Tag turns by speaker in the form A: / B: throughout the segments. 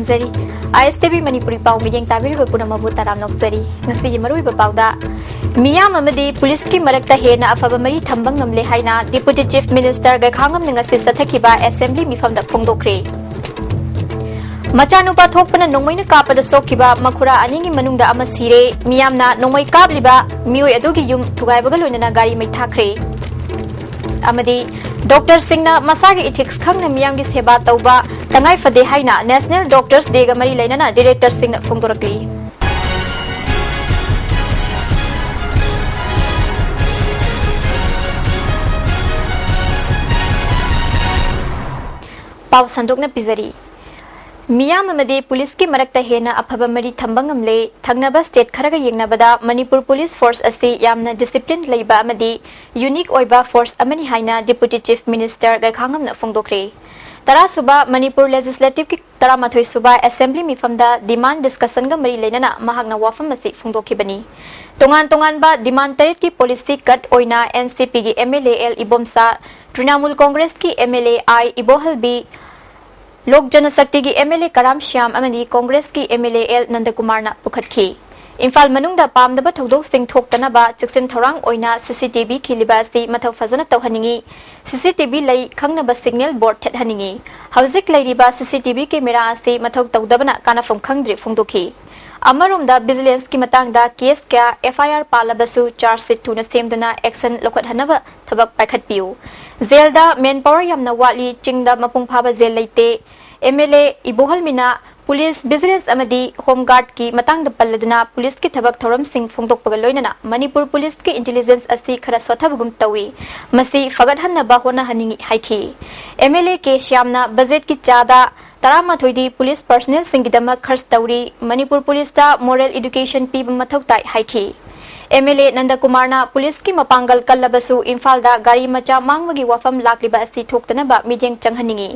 A: ꯊꯝꯖꯔꯤ ISTV Manipuri ꯄꯥꯎ ꯃꯤꯠꯌꯦꯡ ꯇꯥꯕꯤꯔꯤꯕ ꯄꯨꯝꯅꯃꯛꯄꯨ ꯇꯔꯥꯝ ꯅꯣꯛꯆꯔꯤ ꯉꯁꯤꯒꯤ ꯃꯔꯨꯑꯣꯏꯕ ꯄꯥꯎꯗ ꯃꯤꯌꯥꯝ ꯑꯃꯗꯤ ꯄꯨꯂꯤꯁꯀꯤ ꯃꯔꯛꯇ ꯍꯦꯟꯅ ꯑꯐꯕ ꯃꯔꯤ ꯊꯝꯕ ꯉꯝꯂꯦ ꯍꯥꯏꯅ ꯗꯤꯄꯨꯇꯤ ꯆꯤꯐ ꯃꯤꯅꯤꯁꯇꯔ ꯒꯩꯈꯥꯡꯉꯝꯅ ꯉꯁꯤ ꯆꯠꯊꯈꯤꯕ ꯑꯦꯁꯦꯝꯕ꯭ꯂꯤ ꯃꯤꯐꯝꯗ ꯐꯣꯡꯗꯣꯛꯈ꯭ꯔꯦ ꯃꯆꯥꯅꯨꯄꯥ ꯊꯣꯛꯄꯅ ꯅꯣꯡꯃꯩꯅ ꯀꯥꯞꯄꯗ ꯁꯣꯛꯈꯤꯕ ꯃꯈꯨꯔꯥ ꯑꯅꯤꯒꯤ ꯃꯅꯨꯡꯗ ꯑꯃ ꯁꯤꯔꯦ ꯃꯤꯌꯥꯝꯅ ꯅꯣꯡꯃꯩ ꯀꯥꯞꯂꯤꯕ ꯃꯤꯑꯣꯏ ꯑꯗꯨꯒꯤ ꯌꯨꯝ ꯊꯨꯒꯥꯏꯕꯒ ꯂꯣꯏꯅꯅ ꯒꯥꯔꯤ ꯃꯩ ꯊꯥꯈ꯭ꯔꯦ ꯑꯃꯗꯤ ꯗꯣꯛꯇꯔꯁꯤꯡꯅ ꯃꯁꯥꯒꯤ ꯏꯊꯤꯛꯁ ꯈꯪꯅ ꯃꯤꯌꯥꯝꯒꯤ ꯁꯦꯕꯥ ꯇꯧꯕ ꯇꯉꯥꯏ ꯐꯗꯦ ꯍꯥꯏꯅ ꯅꯦꯁꯅꯦꯜ ꯗꯣꯛꯇꯔꯁ ꯗꯦꯒ ꯃꯔꯤ ꯂꯩꯅꯅ ꯗꯤꯔꯦꯛꯇꯔꯁꯤꯡꯅ ꯐꯣꯡꯗꯣꯔꯛꯂꯤ ꯄꯥꯎ ꯁꯟꯗꯣꯛꯅ ꯄꯤꯖꯔꯤ ꯃꯤꯌꯥꯝ ꯑꯃꯗꯤ ꯄꯨꯂꯤꯁꯀꯤ ꯃꯔꯛꯇ ꯍꯦꯟꯅ ꯑꯐꯕ ꯃꯔꯤ ꯊꯝꯕ ꯉꯝꯂꯦ ꯊꯪꯅꯕ ꯁ꯭ꯇꯦꯠ ꯈꯔꯒ ꯌꯦꯡꯅꯕꯗ ꯃꯅꯤꯄꯨꯔ ꯄꯨꯂꯤꯁ ꯐꯣꯔꯁ ꯑꯁꯤ ꯌꯥꯝꯅ ꯗꯤꯁꯤꯄ꯭ꯂꯤꯟ ꯂꯩꯕ ꯑꯃꯗꯤ ꯌꯨꯅꯤꯛ ꯑꯣꯏꯕ ꯐꯣꯔꯁ ꯑꯃꯅꯤ ꯍꯥꯏꯅ ꯗꯤꯄꯨꯇꯤ ꯆꯤꯐ ꯃꯤꯅꯤꯁꯇꯔ ꯒꯩꯈꯥꯡꯉꯝꯅ ꯐꯣꯡꯗꯣꯛꯈ꯭ꯔꯦ ꯇꯔꯥꯁꯨꯕ ꯃꯅꯤꯄꯨꯔ ꯂꯦꯖꯤꯁꯂꯦꯇꯤꯚꯀꯤ 18ꯁꯨꯕ ꯑꯦꯁꯦꯝꯕ꯭ꯂꯤ ꯃꯤꯐꯝꯗ ꯗꯤꯃꯥꯟ ꯗꯤꯁꯀꯁꯟꯒ ꯃꯔꯤ ꯂꯩꯅꯅ ꯃꯍꯥꯛꯅ ꯋꯥꯐꯝ ꯑꯁꯤ ꯐꯣꯡꯗꯣꯛꯈꯤꯕꯅꯤ ꯇꯣꯉꯥꯟ ꯇꯣꯉꯥꯟꯕ ꯗꯤꯃꯥꯟ 3ꯀꯤ ꯄꯣꯂꯤꯁꯤ ꯀꯠ ꯑꯣꯏꯅ NCPꯒꯤ MLA L Ibomsa Trinamool ꯀꯣꯡꯒ꯭ꯔꯦꯁꯀꯤ MLA I Ibohalbi लोक जनशक्ति की MLA कराम श्याम अमदी कांग्रेस की MLA L नंदकुमारना पुखतखी Imphal मनुंगदा पामदबा थौदोक Singh थोक्तनबा चक्सिन थौरांग ओइना CCTV खिलिबा असि मथौ फजन तौहनिंगी CCTV लई खंगनबा सिग्नल बोर्ड थेतहनिंगी हौजिक लैरिबा CCTV कैमेरा असि मथौ तौदबना कानाफम खंगद्रि फोंदोखी अमरोमदा विजिलेंस की मतंगदा केस क्या FIR पालबसु चार्ज शीट थुना सेमदना एक्शन लखतहनबा थबक पाखतपियु जेलदा मेन पावर यामना वाली चिंगदा मपुंग फाबा जेल लैते MLA Ibohalmina पुलिस विजिलेंस अमदी होमगार्ड की मतंगदा पल्लदुना पुलिस की थबक थौरम सिंह फोंदोकपगा लोइनना मणिपुर पुलिस की इंटेलिजेंस असि खरा सोथबगुम तवी मसी फगदहन्नबा होनाहनिंगी हाइखी MLA के श्यामना बजेट की चादा 13 पुलिस पर्सनल सिंगिदमक खर्च तौरी मणिपुर पुलिसदा मोरल एजुकेशन पीब मथौ ताई हाइखी MLA नंदकुमारना पुलिस की मपांगल कल्लबसु इम्फालदा गाड़ी मचा मांगवगी वफम लाक्लिबा असि थोक्तनबा मिडियंग चंगहनिंगी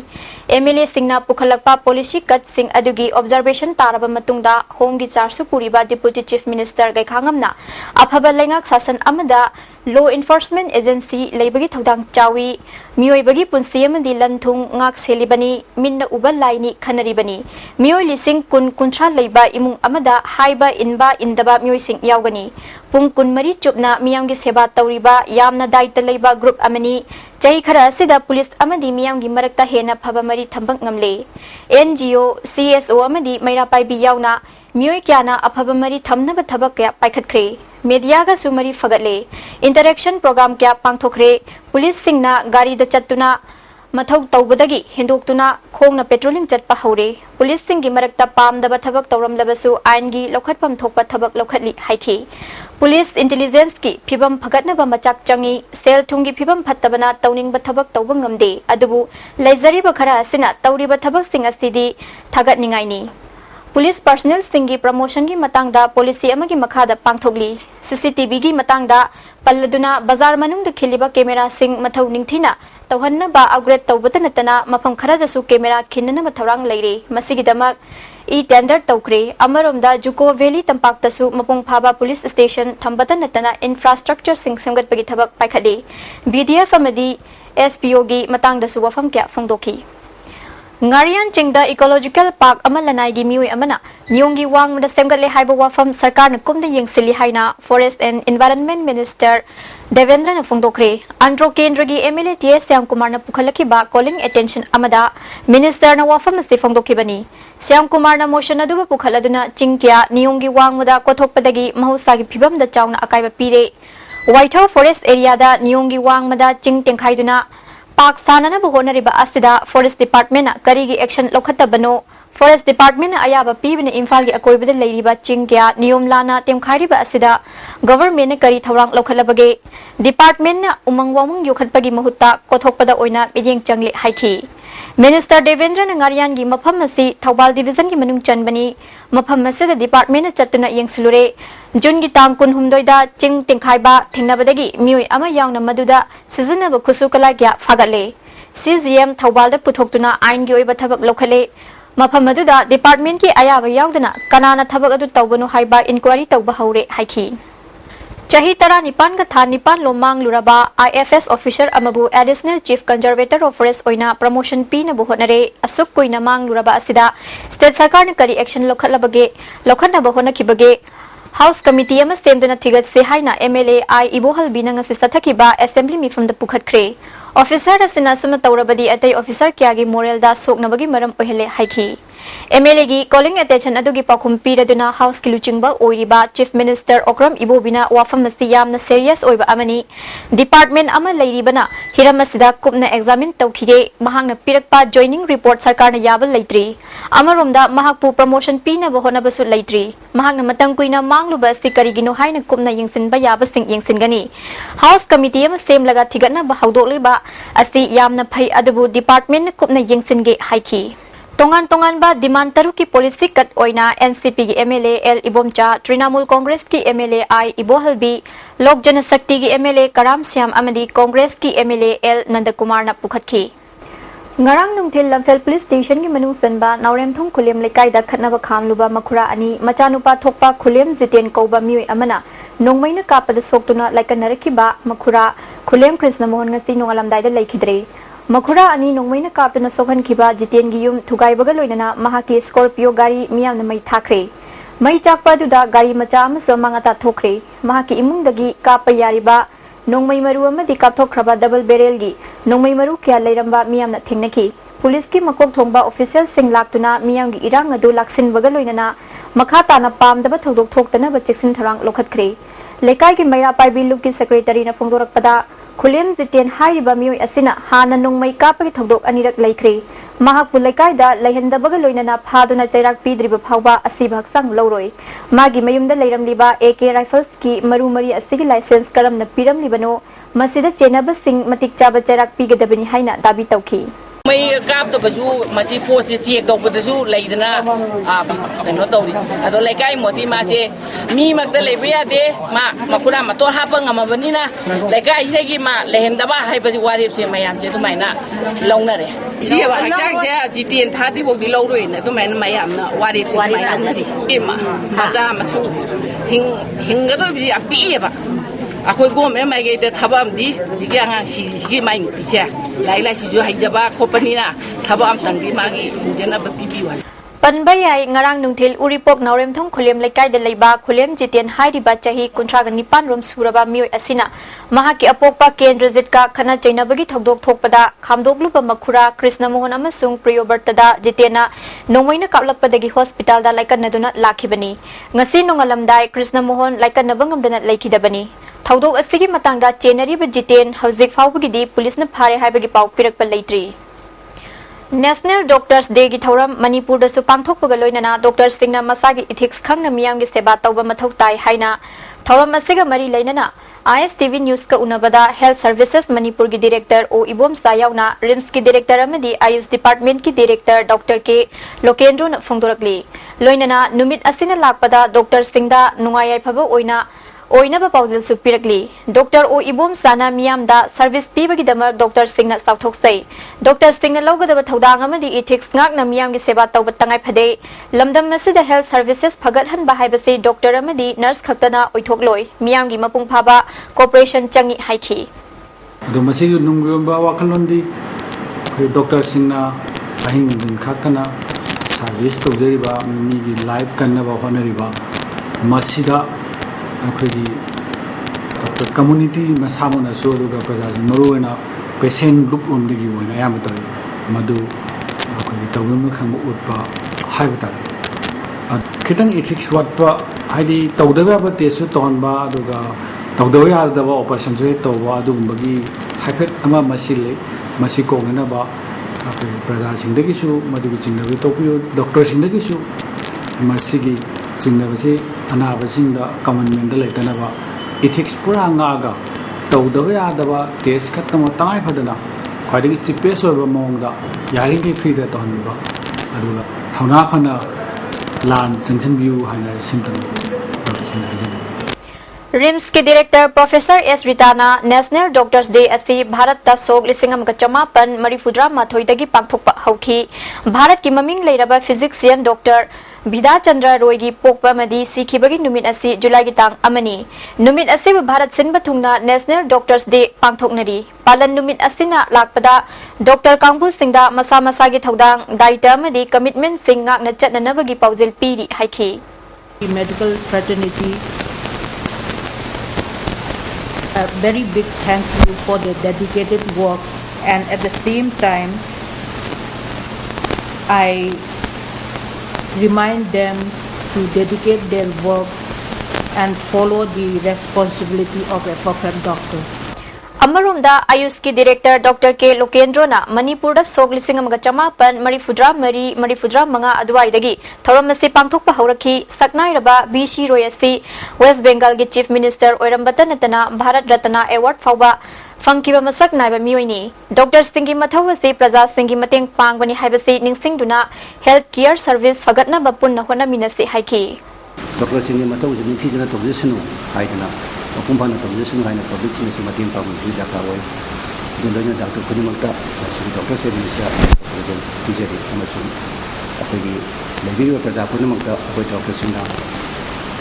A: MLA सिंगना पुखलकपा पॉलिसी कट सिंग अदुगी ऑब्जर्वेशन तारबा मतुंगदा होमगी चार्सु पुरीबा डिप्यूटी चीफ मिनिस्टर गैखांगमना अफबा लेंगाक शासन अमदा लॉ एनफोर्समेंट एजेंसी लेबगी थौदांग चावी मियोइबगी पुंसी अमदी लंथुंग ngak selibani minna uba laini khanaribani miyoi lising kun kunthra leiba imung amada haiba inba indaba miyoi sing yaugani pung kun mari chupna miyamgi seba tauriba yamna daita leiba group amani chai khara sida police amadi miyamgi marakta hena phaba mari thambak ngamle NGO CSO amadi maira paibi yauna miyoi kyana aphaba mari thamnaba thabak kya paikhatkhre media का सुमरी फगले interaction programme क्या पांथोखरे police सिंगना गाड़ी द चत्तुना मथौ तौबदगी हिंदोक्तुना खोंगना पेट्रोलिंग चटपा हौरे पुलिस सिंगी मरक्ता पामदबा थबक तौरमलबसु आइनगी लौखटपम थोकपा थबक लौखटली हाइखी पुलिस इंटेलिजेंस की फिबम फगटनबा मचाक चंगी सेल थुंगी फिबम फत्तबना तौनिंगबा थबक तौब ngamde अदुबु लैजरीबा खरा असिना तौरिबा थबक सिंग अस्तिदि थागतनिंगाइनी पुलिस पर्सनल सिंगी प्रमोशन की मतंगदा पॉलिसी अमगी मखादा पांथोगली CCTV की मतंगदा पल्लदुना बाजार मनुंगदा खिलिबा कैमरा सिंग मथौ निंगथिना तौहन्नबा upgrade तौबत नतना मफम खरादसु camera खिन्नना मथौरांग लैरे मसिगिदमक tender तौखरे अमरोमदा Dzukou valley तंपाक्तसु मपुंग फाबा police station थंबत नतना infrastructure सिंग सेमगतपगी थबक पाइखले BDF अमदी SPO की मतंगदसु वफम क्या फोंदोखी Ngarian chingda ecological park amal lanai gi miwi amana nyongi wang da semgatle haiba wafam sarkar na kumda yengsili haina forest and environment minister Devendra na phongdokre andro kendra gi MLA TS Syam Kumar na pukhalaki ba calling attention amada minister na wafam asti phongdokhi bani Syam Kumar na motion adu pukhaladuna chingkya nyongi wang muda kothokpadagi mahusa gi phibam da chawna akaiba pire White House forest area da nyongi wang mada ching tengkhaiduna पाक सानना होनरिबा असिदा forest department करीगी action लौखतबनो forest department अयाबा पीबने इम्फाल की अकोइबदे लैरिबा चिंग क्या नियम लाना तेमखारिबा असिदा गवर्नमेंट करी थौरांग लौखलबगे डिपार्टमेंट उमंग वामंग योखतपगी महुत्ता कोथोकपदा ओइना मिदियंग चंगले हाइखी मिनिस्टर देवेंद्र नंगारियान की मफम असी थौबाल डिवीजन की मनुंग चनबनी मफम असिदा डिपार्टमेंट चत्तुना यंगसलुरे जून की तांग कुनहुमदोइदा चिंग तेंखाइबा थेंगनबदगी मियोय अमा यावना मदुदा सिजनब खुसुकला क्या फागले CGM थौबालदा पुथोक्तुना आइन की ओइबा थबक लौखले मफम मदुदा डिपार्टमेंट की अयाबा यावदना कनाना थबक अदु तौबनो हाइबा इंक्वायरी तौबा हौरे हाइखी Chahi tara nipan ka tha nipan lo mang luraba IFS officer amabu additional chief conservator of forest oina promotion p na buhot nare asuk koina mang luraba asida state sarkar na kari action lokhatlabage lokhatna bahona kibage House Committee ama semdana thigat se haina MLA I ibohal binanga se sathakiba assembly mi from the pukhat kre officer asina sumna tawrabadi atai officer kyagi moral da soknabagi maram ohele haiki MLA gi calling attention adugi pakhum piraduna house ki luchingba oiriba chief minister Okram Ibobina wafam masti yamna serious oiba amani department ama leiribana hiramasida kupna examine tawkhige mahangna pirakpa joining report sarkar na yabal leitri amaromda mahakpu promotion pina bahona basu leitri mahangna matang kuina mangluba sikarigino haina kupna yingsinba yaba sing yingsin house committee ama sem laga thigana ba hawdoliba asi yamna phai adubu department na kupna yingsinge haiki tongan ba demand taru ki policy kat oina NCP ki MLA L Ibomcha Trinamool Congress ki MLA I Ibohalbi Lok Janashakti ki MLA Karam Syam amadi Congress ki MLA L Nandakumar na pukhatki ngarang nungthil lamfel police station ki manung sanba naurem thong khulem lekai da khatnaba khamluba makhura ani machanupa thokpa khulem jiten koba mioi amana nongmaina kapada soktuna laikanaraki ba makhura khulem Krishna Mohan ngasi nongalamdai da laikhidre Makhura ani nongmaina kaptana sokhan khiba jiten gi yum thugai baga loinana mahaki Scorpio gari miyam na mai thakre mai chakpa duda gari macha am somangata thokre mahaki imung dagi kapa yariba nongmai maru amadi kapthokraba double barrel gi nongmai maru kya leiramba miyam na thengnaki police ki makok thongba official sing laktuna miyam gi irang adu laksin baga loinana makha tana pamdaba thodok thoktana ba cheksin tharang lokhatkre lekai ki maira paibi look ki secretary na phongdorakpada Khulem Jiten hairiba mioi asina hana nongmai kapagi thodok anirak laikre mahak pulaikai da laihandabaga loinana phaduna chairak pidriba phawba asibak sang loroi magi mayumda leiramliba AK rifles ki maru mari asigi license karamna piramlibano masida chenaba sing matik chaba chairak pigadabani haina dabi tawki
B: May kap to bazu masi posi siek dog bazu laidana kano tawri ado laikai moti masi mi magda lebiya de makuna mato hapa ngamabani na laikai segi ma lehendaba hai bazu warip se mayam se tumaina launa re siya ba chang se jitien phati bok di lawroi na tumaina mayam na warip se mayam na ri ema maja masu hinga to bi api ba Aku gom mai ge de thabam di jigi anga si mai picha lai si jo haijaba khopani na thabam tangdi magi jena bati biwa
A: Panbayai ngarang nungthil uripok naurem thong khulem lekai de leiba khulem jiten hairiba chahi kuntraga nipan rom suraba mioi asina mahaki apokpa kendra jitka khana chainabagi thodok thokpada khamdogluba makhura Krishna Mohan amasung Priyobartada jitena nongmaina kaplapadagi hospital da laikannaduna lakhibani ngasi nongalamdai Krishna Mohan laikannabangam laikidabani Thaudok asigi matangda chenariba jiten hauzik faubagidi police na phare haibagi pau pirakpa leitri National Doctors Day gi thoram Manipur da su pangthokpaga loinana doctors singna masagi ethics khangna miyam gi seba tawba mathau tai haina thoram asiga mari leinana ISTV news ka unabada Health Services Manipur gi director O Ibom Sayauna RIMS ki director amadi Ayush department ki director Dr K Lokendro na phongdorakli loinana numit asina lakpada doctor singda nungayai phaba oina ba pauzil supirakli Dr O Ibom Sana miyam da service pibagi dama Dr Singna sauthok Dr Singna lawgadaba thodang amadi ethics ngak na miyam gi seba tawba tangai phade lamdam masida health services phagat han ba haibase doctor amadi nurse khaktana oithok loi miyam gi mapung phaba cooperation changi haiki
C: do masigi nungba wakalondi Dr Singna ahing din khaktana service tawjeriba mi gi live kanna ba honariba masida अखोगी community मसामना सो दुगा प्रजाजन मरुना patient group उमदगी वना याम त मदु अखोगी तवम खंग uttapa हाइबता खितंग ethics वटपा हाइदि तवदबा ब टेसु तोनबा दुगा तवदबा यादबा operation जे तववा दुगबगी हाइफेट अमा मसिले मसि कोंगना बा अखोगी प्रजासिंदगिसु मदुगी चिंदबि तोपियो डॉक्टर सिंदगिसु मसिगी चिंदबसे अनाबसिंदा कमेंटमेंट लेतनबा इथिक्स पुरा ngaga tawdaba yadaba test khatama tai phadana khwaidagi chipes oiba mongda yaringi free da tonba aduga thauna phana lan sanction view haina simple
A: RIMS के डायरेक्टर प्रोफेसर एस रिताना national doctors day असि भारत ता सोग लिसिंगम का चमापन मरिफुद्रा माथोइदगी पांगथोकपा हौखी भारत की ममिंग लेरबा फिजिक्सियन doctor Bida Chandra Roygi Pokpa Madi Sikibagi Numit Asi July Gitang Amani Numit Asi Bharat Sinba Thungna National Doctors Day Pangthoknari Palan Numit Asina Lakpada Dr. Kangbu Singda Masa Masagi Thodang Daita Madi Commitment Singa Nachat Nanabagi Pauzil Piri Haiki
D: Medical fraternity, a very big thank you for the dedicated work, and at the same time I remind them to dedicate their work and follow the responsibility of a perfect doctor.
A: Amarumda Ayuski Director Dr. K. Lokendrona Manipura Soglising Chamapan Marifudra Mari Marifudra Manga Adwaidagi Thoramasi Pangtukpa Horaki Saknairaba Bishi Royasi West Bengal Chief Minister Oirambatanatana Bharat Ratana Award Fauba Funkiba Masak Naiba Muini Dr. Stingi Mathawasi Praza Singi Mating Pangwani Habasi Ningsingduna Health Care Service Fagatna Bapun Nahona Minasi Haiki
E: Dr. Stingi Mathawasi Nixijana Togisinu Haidana Kumpana Togisinu Haina Public Mating Pangwani Dakaway Dundana Dr. Kunimakta Dr. Sedisha Tijari Amasun Apagi Levi Praza Kunimakta Dr. Sina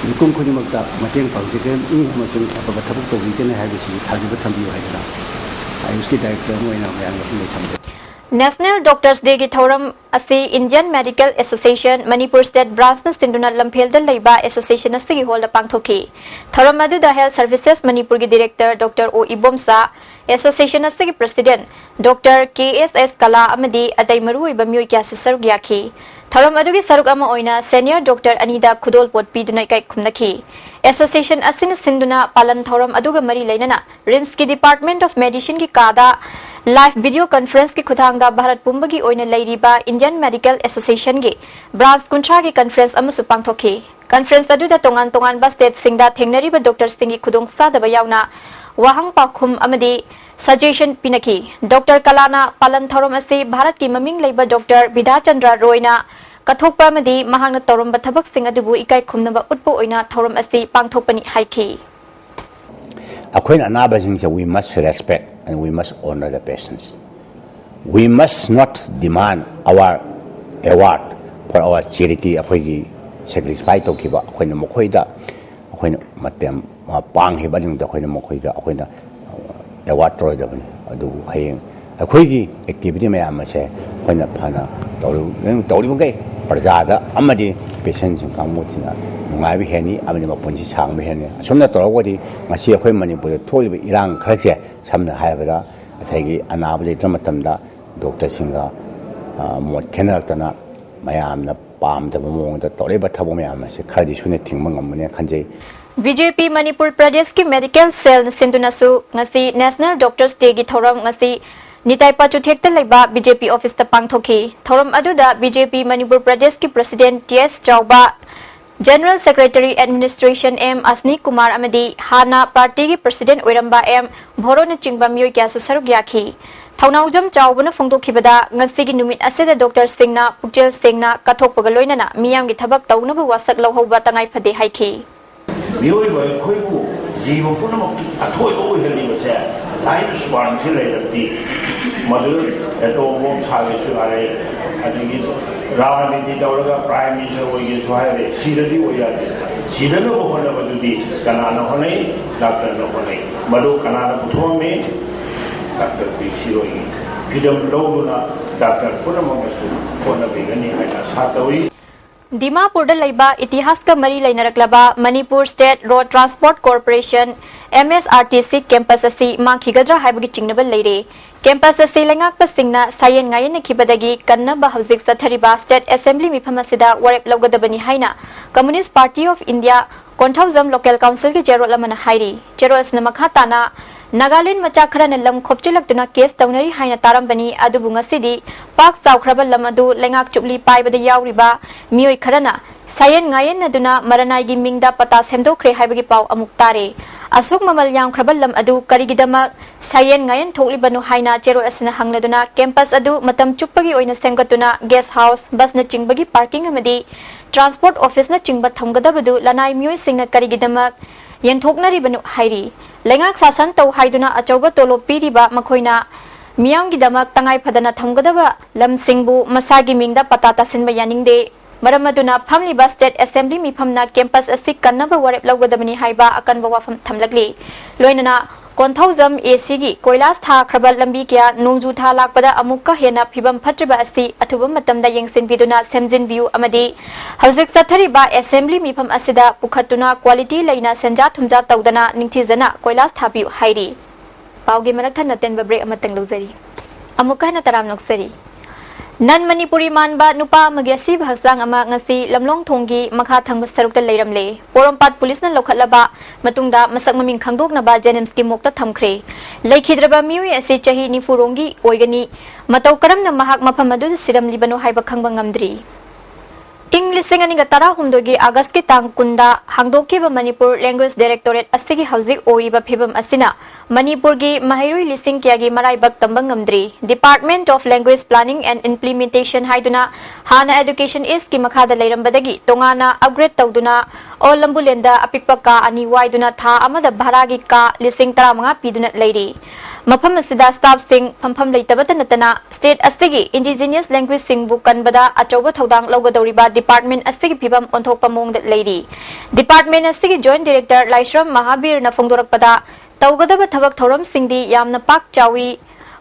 E: Nikum Kunimakta Mating Pangzikan Amasun Apabatabu Togitan Habisi Hajibatambi Haidana Ayuski Director Moina Mayang.
A: National Doctors Day Githoram Asi Indian Medical Association Manipur State Branch na Sinduna Lampel da Laiba Association Asi Hall Pangthoki Thoram Madu da Health Services Manipur Director Dr. O Ibomsa Association Asi President Dr. KSS Kala Amadi Aday Maru Ibamyo Kya Susarug Yaki Thoram Madu gi Sarug Ama Oina Senior Dr. Anida Khudol Pot Pidunai Kai Khumnaki Association Asin Sinduna Palan Thoram Aduga Mari Lainana RIMS ki Department of Medicine ki Kada Live video conference ki khutangda Bharat Pumbagi oina lairiba Indian Medical Association gi branch kuntra ki conference amasu pangthoki conference aduda tongan ba state singda thengnariba doctors singi khudong sadaba yauna wahang pakhum amadi suggestion pinaki Dr. Kalana Palan Thorom asi Bharat ki maming leiba Dr. Bida Chandra Royna kathokpa amadi mahangna toromba thabak sing adubu ikai khumnaba utpu oina Thorom asi pangthokpani haiki
F: we must respect and we must honor the patients. We must not demand our award for our charity. We sacrifice to give up. We award activity patients in Kamutina, Nungabi Henny, Avenue Ponchi Chang Henny. Some of the Torodi, Masia Manipur, Toli, Iran, Krasia, some the Havera, Sagi, Anabli, Dramatamda, Dr. Singer, Mot Kenatana, Mayam, Palm, the Mong, the Toliba Tabomayam, Kadishuna Timang, Kanje.
A: BJP Manipur Pradesh ki Medical Cell Sindunasu, Ngasi National Doctors Day Githoram Ngasi Nitai Pachuthekta Laiba BJP Office ta Pangthoki Thoram aduda BJP Manipur Pradesh ki President TS Chauba General Secretary Administration M Asni Kumar amadi Hana Party ki President Oiramba M Bhorona Chingba Myoy kya susarug yakhi Thaunaujam Chaubana Phongdokhibada ngasi gi numit aseda Dr. Singna Pukchel Singna kathokpaga loinana miyam gi thabak taunabu wasak lohauba tangai phade haiki
G: Myoy boy khoibu jibo phunamok athoi oi helibase Life sparring related mother at all one service I think Ravani Dauraga Prime Minister was Swahili, Sidadi Oyadi, Sidano Honavadi, Kanana Hone, Dr. Nohone, Madu Kanana Putome, Dr. Pixiroi, Pidam Loguna, Dr. Punamasu, Kona Bigani, and Satawi.
A: Dimapur da laiba itihas ka mari lainaraklaba Manipur State Road Transport Corporation MSRTC campus asi mangkhigadra haibagi chingnabal leire campus asi lengak pasingna sayen ngayen khibadagi kanna ba hauzik sathariba State Assembly mifam asida warep logadabani haina Communist Party of India Konthauzam Local Council ki Jerol amana hairi Jerol asna makhatana Nagaland macha khara na lam khopchilakduna case taunari haina tarambani adubu ngasidi pak chawkhraba lam adu lengak chupli paibada yauriba mioi kharana sayen ngayen naduna maranai gi mingda pata semdokre haibagi pau amuk tare asuk mamal yang khraba lam adu karigidamak sayen ngayen thoklibanu haina chero asna hangladuna campus adu matam chuppagi oina semgatuna guest house bus na chingbagi parking amadi transport office na chingba thamgadabadu lanai mioi singna karigidamak yenthoknari banu hairi lengak sasan tau haiduna achauba tolo piriba makhoina miyam gi damak tangai phadana thamgadaba lam singbu masagi mingda patata sinba yaningde मरम अदुना फमलिबा state assembly मिफमना campus असि कन्नब वरेप लौगदबनी हाइबा अकनब वाफम थमलगली लोइनना Konthoujam AC की कोइलास था खरबल लंबी क्या नोंजू था लाकपदा अमुक्का हेना फिबम फत्रबा असि अथुब मतमदा येंसिनबिदुना सेमजिनबियु अमदी हौजिक चथरिबा assembly मिफम असिदा पुखतुना quality लेना सेंजा थुमजा तौदना निंथिजना कोइलास थाबियु हाइरी पाउगे मनक नतेन ब्रेक अमतंग लौजरी अमुक्का हेना तराम नोक्सरी नन मणिपुरी मानबा नुपा मगेसी हक्चांग अमा ngasi lamlong thonggi makha thangba sarukta leiramle porompat police na lokhatlaba matungda masak maming khangdoknaba jenims ki mokta thamkhre leikhidraba miwi ase chahi nifurongi oigani matau karamna mahak mafam adu siram libano haiba khangba ngamdri English ani gatara humdogi August ki tang kunda hangdoki ba Manipur Language Directorate asigi hauzik oiba phibam asina Manipur gi mahairui listing kyagi marai bak tambang ngamdri Department of Language Planning and Implementation haiduna hana education is ki makhada leirambadagi tongana upgrade tawduna o lambulenda apikpa ka ani waiduna tha amada bharagi ka listing 15 piduna leiri मफम असिदा staff सिंह फमफम लेतबत नतना state असigi indigenous language सिंह बु कनबदा अचौबा थौदांग लौगदौरिबा डिपार्टमेंट असigi फिबम ओंथोकपा मोंग लेरी डिपार्टमेंट असigi जॉइंट डायरेक्टर लाइश्रम महावीर न फोंदोरकपदा तौगदबा थबक थौरम सिंगदी यामना पाक चावी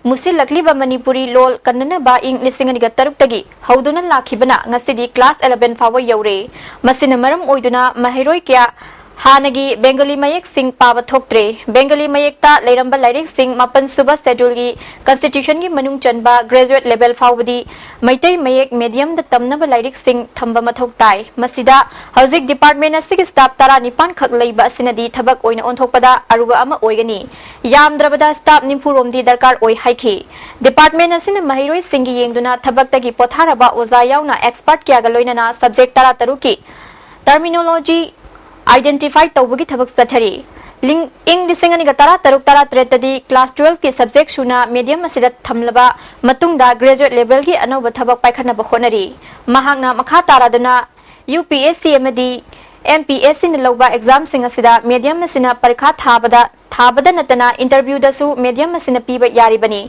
A: मुसिल लकलीबा मणिपुरी लोल कन्ननबा इंग लिसिंग अनिगा तरुक्तगी हौदुना लाखिबना ngasidi class 11 फाव यौरे मसिन मरम ओइदुना महिरोय क्या हानगी बेंगली मयेक सिंह पाव थोक्त्रे बेंगली मयेकता लेरंबा लाइरिक सिंह मापन सुबह शेड्यूल की कॉन्स्टिट्यूशन की मनुंग चनबा ग्रेजुएट लेवल फावबदी मैतै मयेक मीडियम द तमनबा लाइरिक सिंह थंबा मथोक ताई मसिदा हौजिक डिपार्टमेंट असि स्टाफ 19 खक लैबा असिनदी थबक ओइना ओंथोकपदा अरुबा अमा ओइगनी यामद्रबदा स्टाफ निफुरोमदी दरकार ओइ हाइखी डिपार्टमेंट असिन महिरोइ सिंह येंगदुना थबकतगी पोथारबा ओजा यावना एक्सपर्ट क्यागा लोइनना सब्जेक्ट 13 की टर्मिनोलॉजी आइडेंटिफाई तौबगी थबक चथरी इंग लिसिंग अनिगा तरुक तरा त्रेतदी क्लास 12 की सब्जेक्ट सुना मीडियम असिदा थमलबा मतुंगदा ग्रेजुएट लेवल की अनौब थबक पाइखनबा होनरी महांगना मखा तारादुना यूपीएससी एमडी एमपीएससी न लौबा एग्जाम सिंग असिदा मीडियम असिना परीक्षा थाबदा नतना इंटरव्यू दसु मीडियम असिना पीबा यारिबनी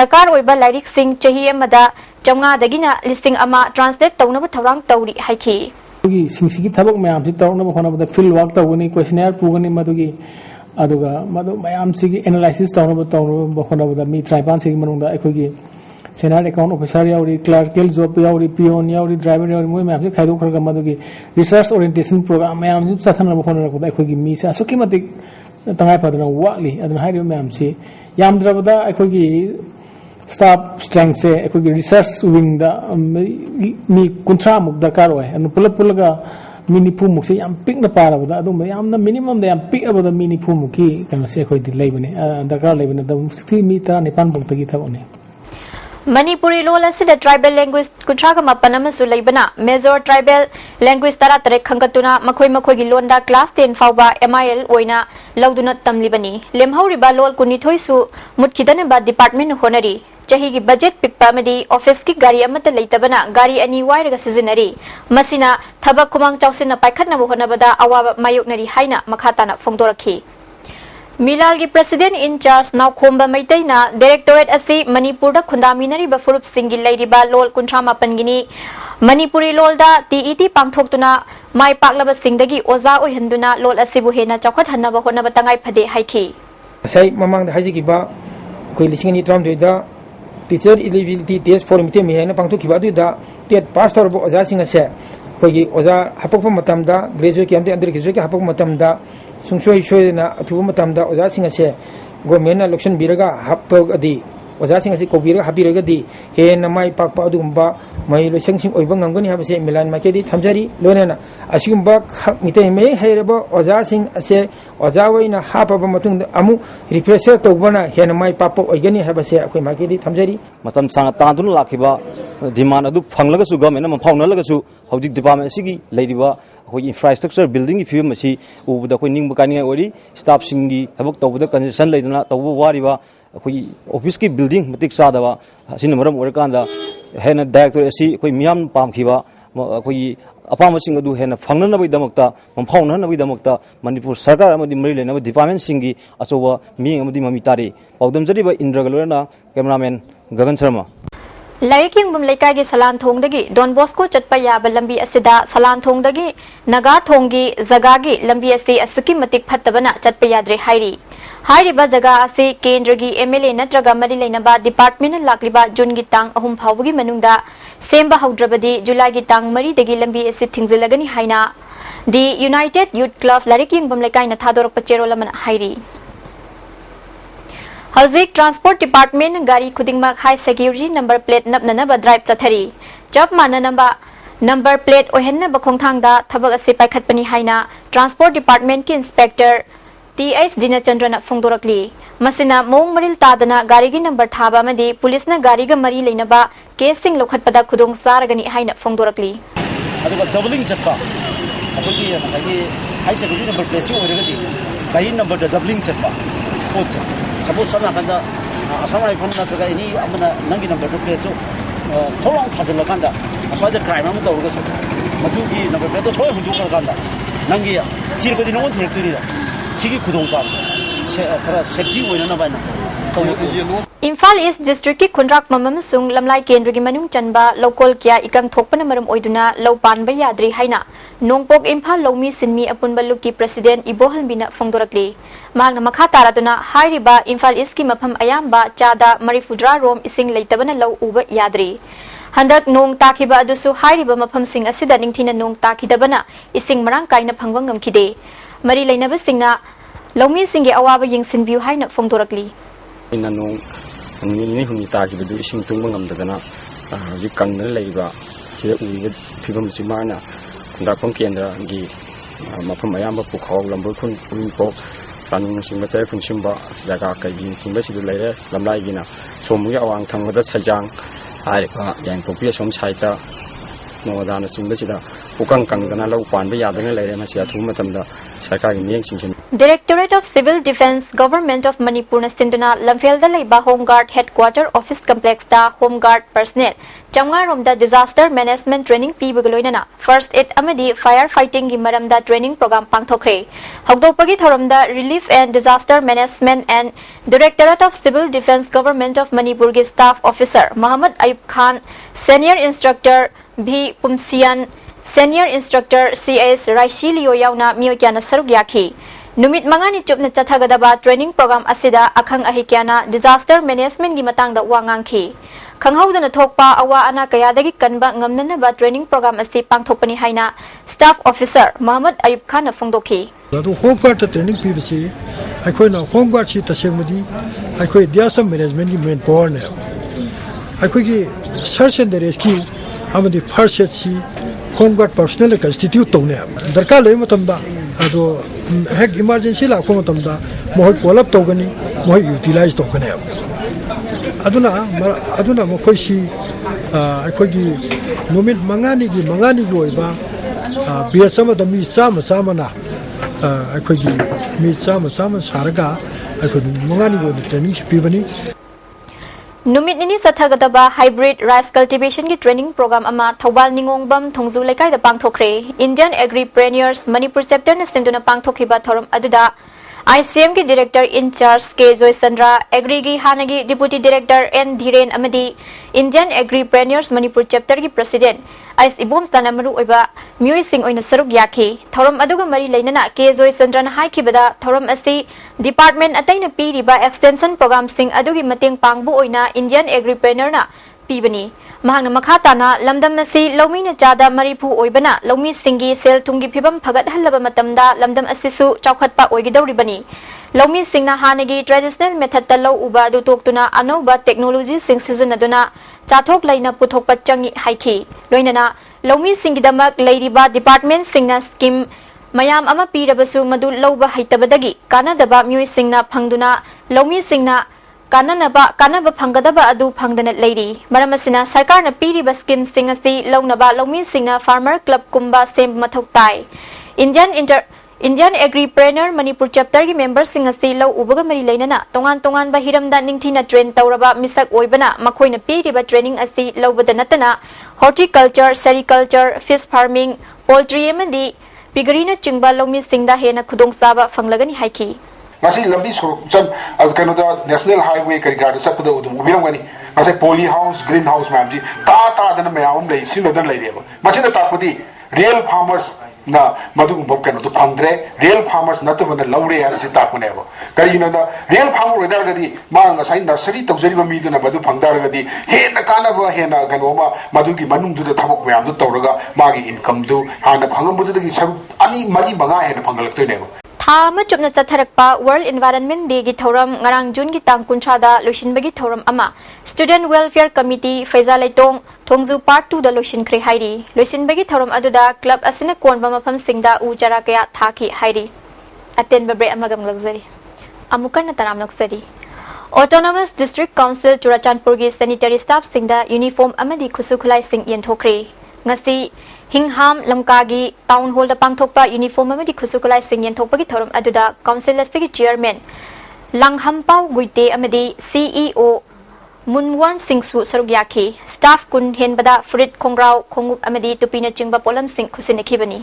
A: दरकार ओइबा लाइरिक सिंग चाही अमदा 500 दगिना लिसिंग अमा ट्रांसलेट तौनबा थौरांग तौरी हाइखी
H: सिंसिगी थबक मैम से तौरब होना फील्ड वर्क तौगनी क्वेश्चनर पुगनी मधुगी मैम से एनालाइसिस तौरब होना मी 53 से अखोगी सीनियर अकाउंट ऑफिसर यावरी क्लर्कल जॉब यावरी पियोन यावरी ड्राइवर यावरी मोय मैम से खाइदोखरगा मधुगी रिसर्च ओरिएंटेशन प्रोग्राम मैम से चथनब होना अखोगी मी से असुकी मतिक तंगाय फदना वाली अदन हाइरियो मैम से यामद्रबदा अखोगी स्टाफ स्ट्रेंथ से अखोगी रिसर्च विंग दा मी 50 मुक दरकार होय अनु पुलप पुलगा मी 9 मुक से याम पिकना पारबदा अदुम यामना मिनिमम दा याम पिकबदा मी 9 मुक की कनो से अखोई लेबने दरकार लेबने दा 60 मी 19 मुक तगी थबने
A: मणिपुरी लोल असिदा ट्राइबल लैंग्वेज कुंथ्रागा मापन अमसु लेबना मेजर ट्राइबल लैंग्वेज 13 खंगतुना मखोई मखोई लोंदा क्लास 10 फाउबा एमआईएल ओइना लौदुना तमलिबनी लेमहौरिबा लोल कुनिथोइसु मुटखिदनबा डिपार्टमेंट होनरी चाही की बजेट पिकपा मदी ऑफिस की गाड़ी अमत लेतबना गाड़ी अनि वायरगा सिजनरी मसिना थबक खुमांग चाउसिना पाइखतनबो होनबदा अवाब मायोकनरी हाइना मखाताना फोंदोरखी मिलाल की प्रेसिडेंट इन चार्ज नाउखोंबा मैतैना डायरेक्टोरेट असि मणिपुरदा खुंदामिनरी बफुरुप सिंगी लैरिबा लोल 58 गिनी मणिपुरी लोलदा टीईटी पांगथोक्तुना माय पाकलबा सिंगदगी ओजा ओइहंदुना लोल असिबु हेना चौखत हन्नबा होनबा तंगाई फदे हाइखी
I: सै ममांग हाइजिगिबा कोइ लिसिंगनी ट्रामदुइदा टीचर एलिजिबिलिटी टेस्ट फॉर मिटे मेना पांगथोखिबा दुइदा टेट पास तौरबो ओजा सिंग असे कोइ ओजा हपकपा मतमदा ग्रेजुएट केमते अंडर ग्रेजुएट के हपकपा मतमदा सुंसोई सोयना अथुबा मतमदा ओजा सिंग असे गवर्नमेंट इलेक्शन बिरगा हपगदी ओजा सिंग असे कोबिरगा हाबिरगदी हेना माय पाकपा अदुगुंबा मै लोइसंसिंग ओइबा ngangoni habase मिलान माकेदी थमजरी लोनेना असिगुंबा मिटे मे हैरबा ओजा सिंग असे ओजा वइना हापबा मतुंग अमु रिफ्रेशर तौबना हेना माय पाकपा ओइगनी habase अखोय माकेदी थमजरी
J: मतम सांग तांदुन लाखिबा डिमांड अदु फंगलगसु गवर्नमेंट म फाउनलगसु हौजिक डिपार्टमेंट सिगी लैरिबा अखोय इंफ्रास्ट्रक्चर बिल्डिंग की फिल्म मसी उबदा अखोय निंग बकानी ओरी स्टाफ सिंगी थबक तौबदा कंजेशन लेदना तौबा वारिबा अखोय ऑफिस की बिल्डिंग मतिक सादबा सिन मरम ओरकांदा हेना डायरेक्टर असी अखोय मियाम पामखिबा अखोय अपामसिंग अदु हेना फंगननबई दमकता मफाउननबई दमकता मणिपुर सरकार अमदि मरि लेनबा डिपार्टमेंट सिंगी अचोबा मी अमदि ममी तारे पौदम जरिबा इंद्रगलोना cameraman Gagan Sharma
A: Laik Yingbum Lekai Salan Thongdagi, Don Bosco Chatpaya Lambi Asida, Salan Thongdagi, Naga Thongi, Zagagi, Lambi Ase, Asuki Matik Patabana, Chatpayadre Hairi. Hairiba Jaga Ase, Kendragi, Emily Natraga Marilenaba, Department and Lakliba, Jungitang, Ahum Paugi Manunda, Semba Haudrabadi, July Gitang, Mari de Gilambi Ase Tingzilagani Haina. The United Youth Club Laik Yingbum Lekai Nathador Pachero Laman Hairi. Hazik Transport Department Gari Kudingmak High Security Number Plate Napnanaba Drive Chathari. Job Mananamba Number Plate Ohenna Bakongthangda Thabak Ase Paikhatpani Haina Transport Department Ki Inspector T.H. Dinachandran Fongdorakli. Masina Mong Maril Tadana Gari Gi Number Thaba Madi Police na Gari Ga Mari Leinaba Casing Lokhatpada Khudong Saragani Haina Fongdorakli.
J: Aduga doubling chatpa. Adugi high security number plate chu oiragadi. Gari number da doubling chatpa. Pocha. Suppose some of the Asama from the any Nangi number to play to Tolong Tazalakanda. I saw the crime on the Ogoso. Matuki number plate to Ganda. Nangia, Silver no one to do it. Sigi Kudonsa. Safety win
A: Imphal East District ki Kundrak Mamam Sung Lamlai Kendrigi Manung Chanba local kya ikang thokpan maram oiduna low pan ba yadri haina nongpok Imphal Lomi Sinmi Apunbaluki President Ibohal Bina Fongdorakli Magna Makha Taraduna Hairiba Imphal East ki mapam ayamba chada marifudra rom ising leitabana low uba yadri Handak nong takiba adusu Hairiba mapam sing asida ningthina nong takidabana ising marang kaina phangwangam kide Mari Lainaba Singna Lomi Singe Awaba Ying Sinbiu Haina Fongdorakli
K: ina nong ni huni ta ki du ising tung ngam da na ji kang na leiba che ui phibam simana kunda khong kendra gi mafam ayamba pu khaw lambur khun po sanung sing ba te phun simba jaga ka gi simba si leire lamlai gina somu ya awang thang da sajang ai ka yang po pi som saita no da na simba si da pukang kang da na lau pan ba ya da leire ma sia thu matam da sarkar gi miyeng sing
A: Directorate of Civil Defence Government of Manipur na Sinduna Lamfelda Leiba Home Guard Headquarter Office Complex da Home Guard personnel Jamnga Romda Disaster Management Training Pibagaloinana First Aid Amadi Firefighting gi maramda training program pangthokre Hogdopagi thoramda Relief and Disaster Management and Directorate of Civil Defence Government of Manipur gi Staff Officer Muhammad Ayub Khan Senior Instructor B Pumsian Senior Instructor CS Raishilio Yauna Miyokana Saruk Yaki Numit mangani chupna chathagadaba training program asida akhang ahikyana disaster management gi matangda wangangki khanghaudana thokpa awa ana kayadagi kanba ngamnanaba training program asi pangthopani haina staff officer Muhammad Ayub Khan na fongdoki
L: adu home guard training pbc akhoi na home guard chi tasengmudi akhoi disaster management gi main power ne akhoi gi search and rescue amadi first aid chi home guard personnel constitute tone darkar lei matamda ado hek emergency la ko matamda mohoi collab togani mohoi utilize togani aduna mokoi si akhoi gi numit mangani gi oiba biasama da mi sama na akhoi gi mi sama saraga akhoi mangani go training pibani
A: Numit nini sathagadaba hybrid rice cultivation ki training program ama Thobal Ningongbam Thongzu Lekai da pangthokre Indian Agripreneurs Manipur chapter na sinduna pangthokhiba thoram aduda ICM ki director in charge K Joysandra Agri gi Hanagi deputy director N Dhiren amadi Indian Agripreneurs Manipur chapter ki president Ais Ibom Stanamaru oiba Mui Singh oina saruk yaki thoram aduga mari leinana K Joysandra na haikibada thoram asi department ataina piriba extension program sing adugi mateng pangbu oina Indian Agripreneur na pibani mahangna makhatana lamdam asi lomi na chada maripu oibana lomi singi sel thungi phibam phagat halaba matamda lamdam asisu chaukhatpa oigidoribani lomi singna hanagi traditional method ta lo uba du toktuna anoba technology sing sizinaduna chathok laina puthokpa changi haiki loinana lomi singidamak leiriba department singna scheme mayam ama pirabasu madu loba haitabadagi kanadaba mui singna phangduna lomi singna kanaba phangadaba adu phangdana leiri maramasina sarkar na piriba scheme sing asi lounaba lomi singna farmer club kumba sem mathok tai Indian Agripreneur Manipur chapter gi members sing asi lo ubaga mari leinana tongan ba hiramda ningthina train tawraba misak oibana makhoina piriba training asi lobada natana horticulture sericulture fish farming poultry amadi Pigarina chingba lomi singda hena khudong saba fanglagani haiki
M: ngasi lambi sorok chan ad kanoda national highway kari gada sakda udum ubirangani ngase poly house greenhouse ma'am ji ta dana mayam lei sin dana lei reba masina tapudi real farmers na madu bob kan to phangre real farmers na to bana laure ya si tapune bo kari na real farmer wedar gadi ma ngasai nursery tawjari ba mi dana madu phangdar gadi he na kana ba he na kan oma madu gi manung du da thabok mayam du tawraga magi income du hana phangam bu du gi saru ani mari manga he na phangalak to ne bo
A: Thama chupna chatharakpa World Environment Day gi thoram ngarang June gi tang kunthada loisinbagi thoram ama Student Welfare Committee Faiza Laitong Thongju Part 2 da loisin khre hairi loisinbagi thoram aduda club asina konba mafam singda u jara kaya thaki hairi aten babre amagam luxury amukan taram luxury Autonomous District Council Churachandpur gi sanitary staff singda uniform amadi khusukhulai sing yen thokre ngasi Hingham Lamkagi Town Hall da pangthokpa uniform amadi khusukulai singyen thokpagi thoram aduda council asigi chairman Langhampau Guite amadi CEO Munwan Singsu saruk yakhi staff kun henbada Furit Khongrau Khongup amadi tupina chingba polam sing khusinekibani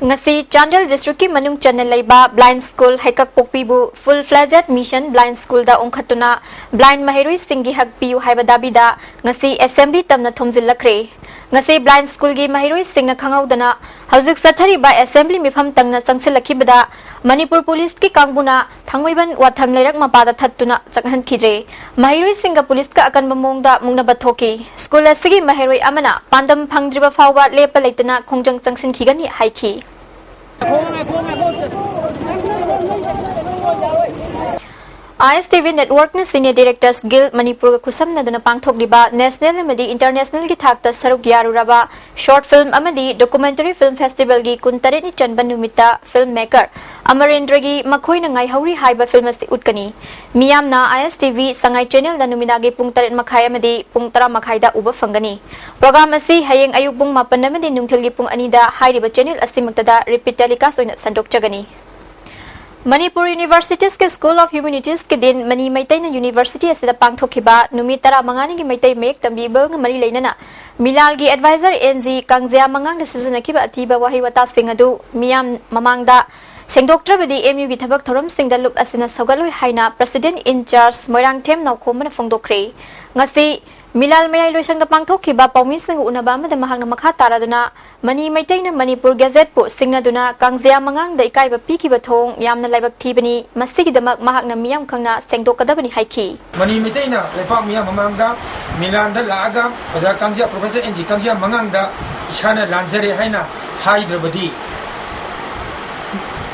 A: ngasi Chandel district ki manung channel laiba blind school haikak pokpibu full fledged mission blind school da ongkhatuna blind mahirui singi hakpiu haiba dabida ngasi assembly tamna thomjil lakre ngasi blind school gi mahiroi singna khangaudana hauzik sathari ba assembly mifam tangna sangsilakibada Manipur police ki kangbuna thangmaiban watham leirak mapada thattuna chakhan khijre mahiroi singa police ka akan mamongda mungna bathoki school asigi mahiroi amana pandam phangdriba fawba lepa leitana khongjang changsin khigani haiki ISTV Network na Senior Directors Guild Manipur kusam na duna pangthok liba national amadi international gi thakta saruk yaruraba short film amadi documentary film festival gi kuntare ni chanban numita filmmaker Amarendra gi makhoi na ngai hauri haiba film asti utkani miyam na ISTV sangai channel da numina gi pung taret makhai amadi pung tara makhai da uba fangani program asi hayeng ayuk pung mapan amadi nungthil gi pung ani da hairiba channel asti maktada repeat telecast oina sandok chagani Manipur Universities ke School of Humanities ke din Mani Maitai na University asida pangthokhiba numitara mangani gi Maitai mek tambiba mari leinana Milal gi advisor NG Kangjia mangang da sizanakiba atiba wahi wata singadu miyam mamangda sengdoktrabadi MU gi thabak thoram singda lup asina sogaloi haina President in charge Moirang Them Naukhom na phongdokre ngasi Milal mayai loisang da pangthokhiba pawmis nang unaba ma da mahangna makha taraduna Mani Maitai na Manipur Gazette po singna duna Kangjia mangang da ikai ba piki ba thong yamna laibak thibani masigi damak mahakna miyam khangna sengdokadabani haiki
I: Mani Maitai na lepa miyam mamangda Milan da laaga oja Kangjia Professor NG Kangjia mangang da ishana lanzare haina haidrabadi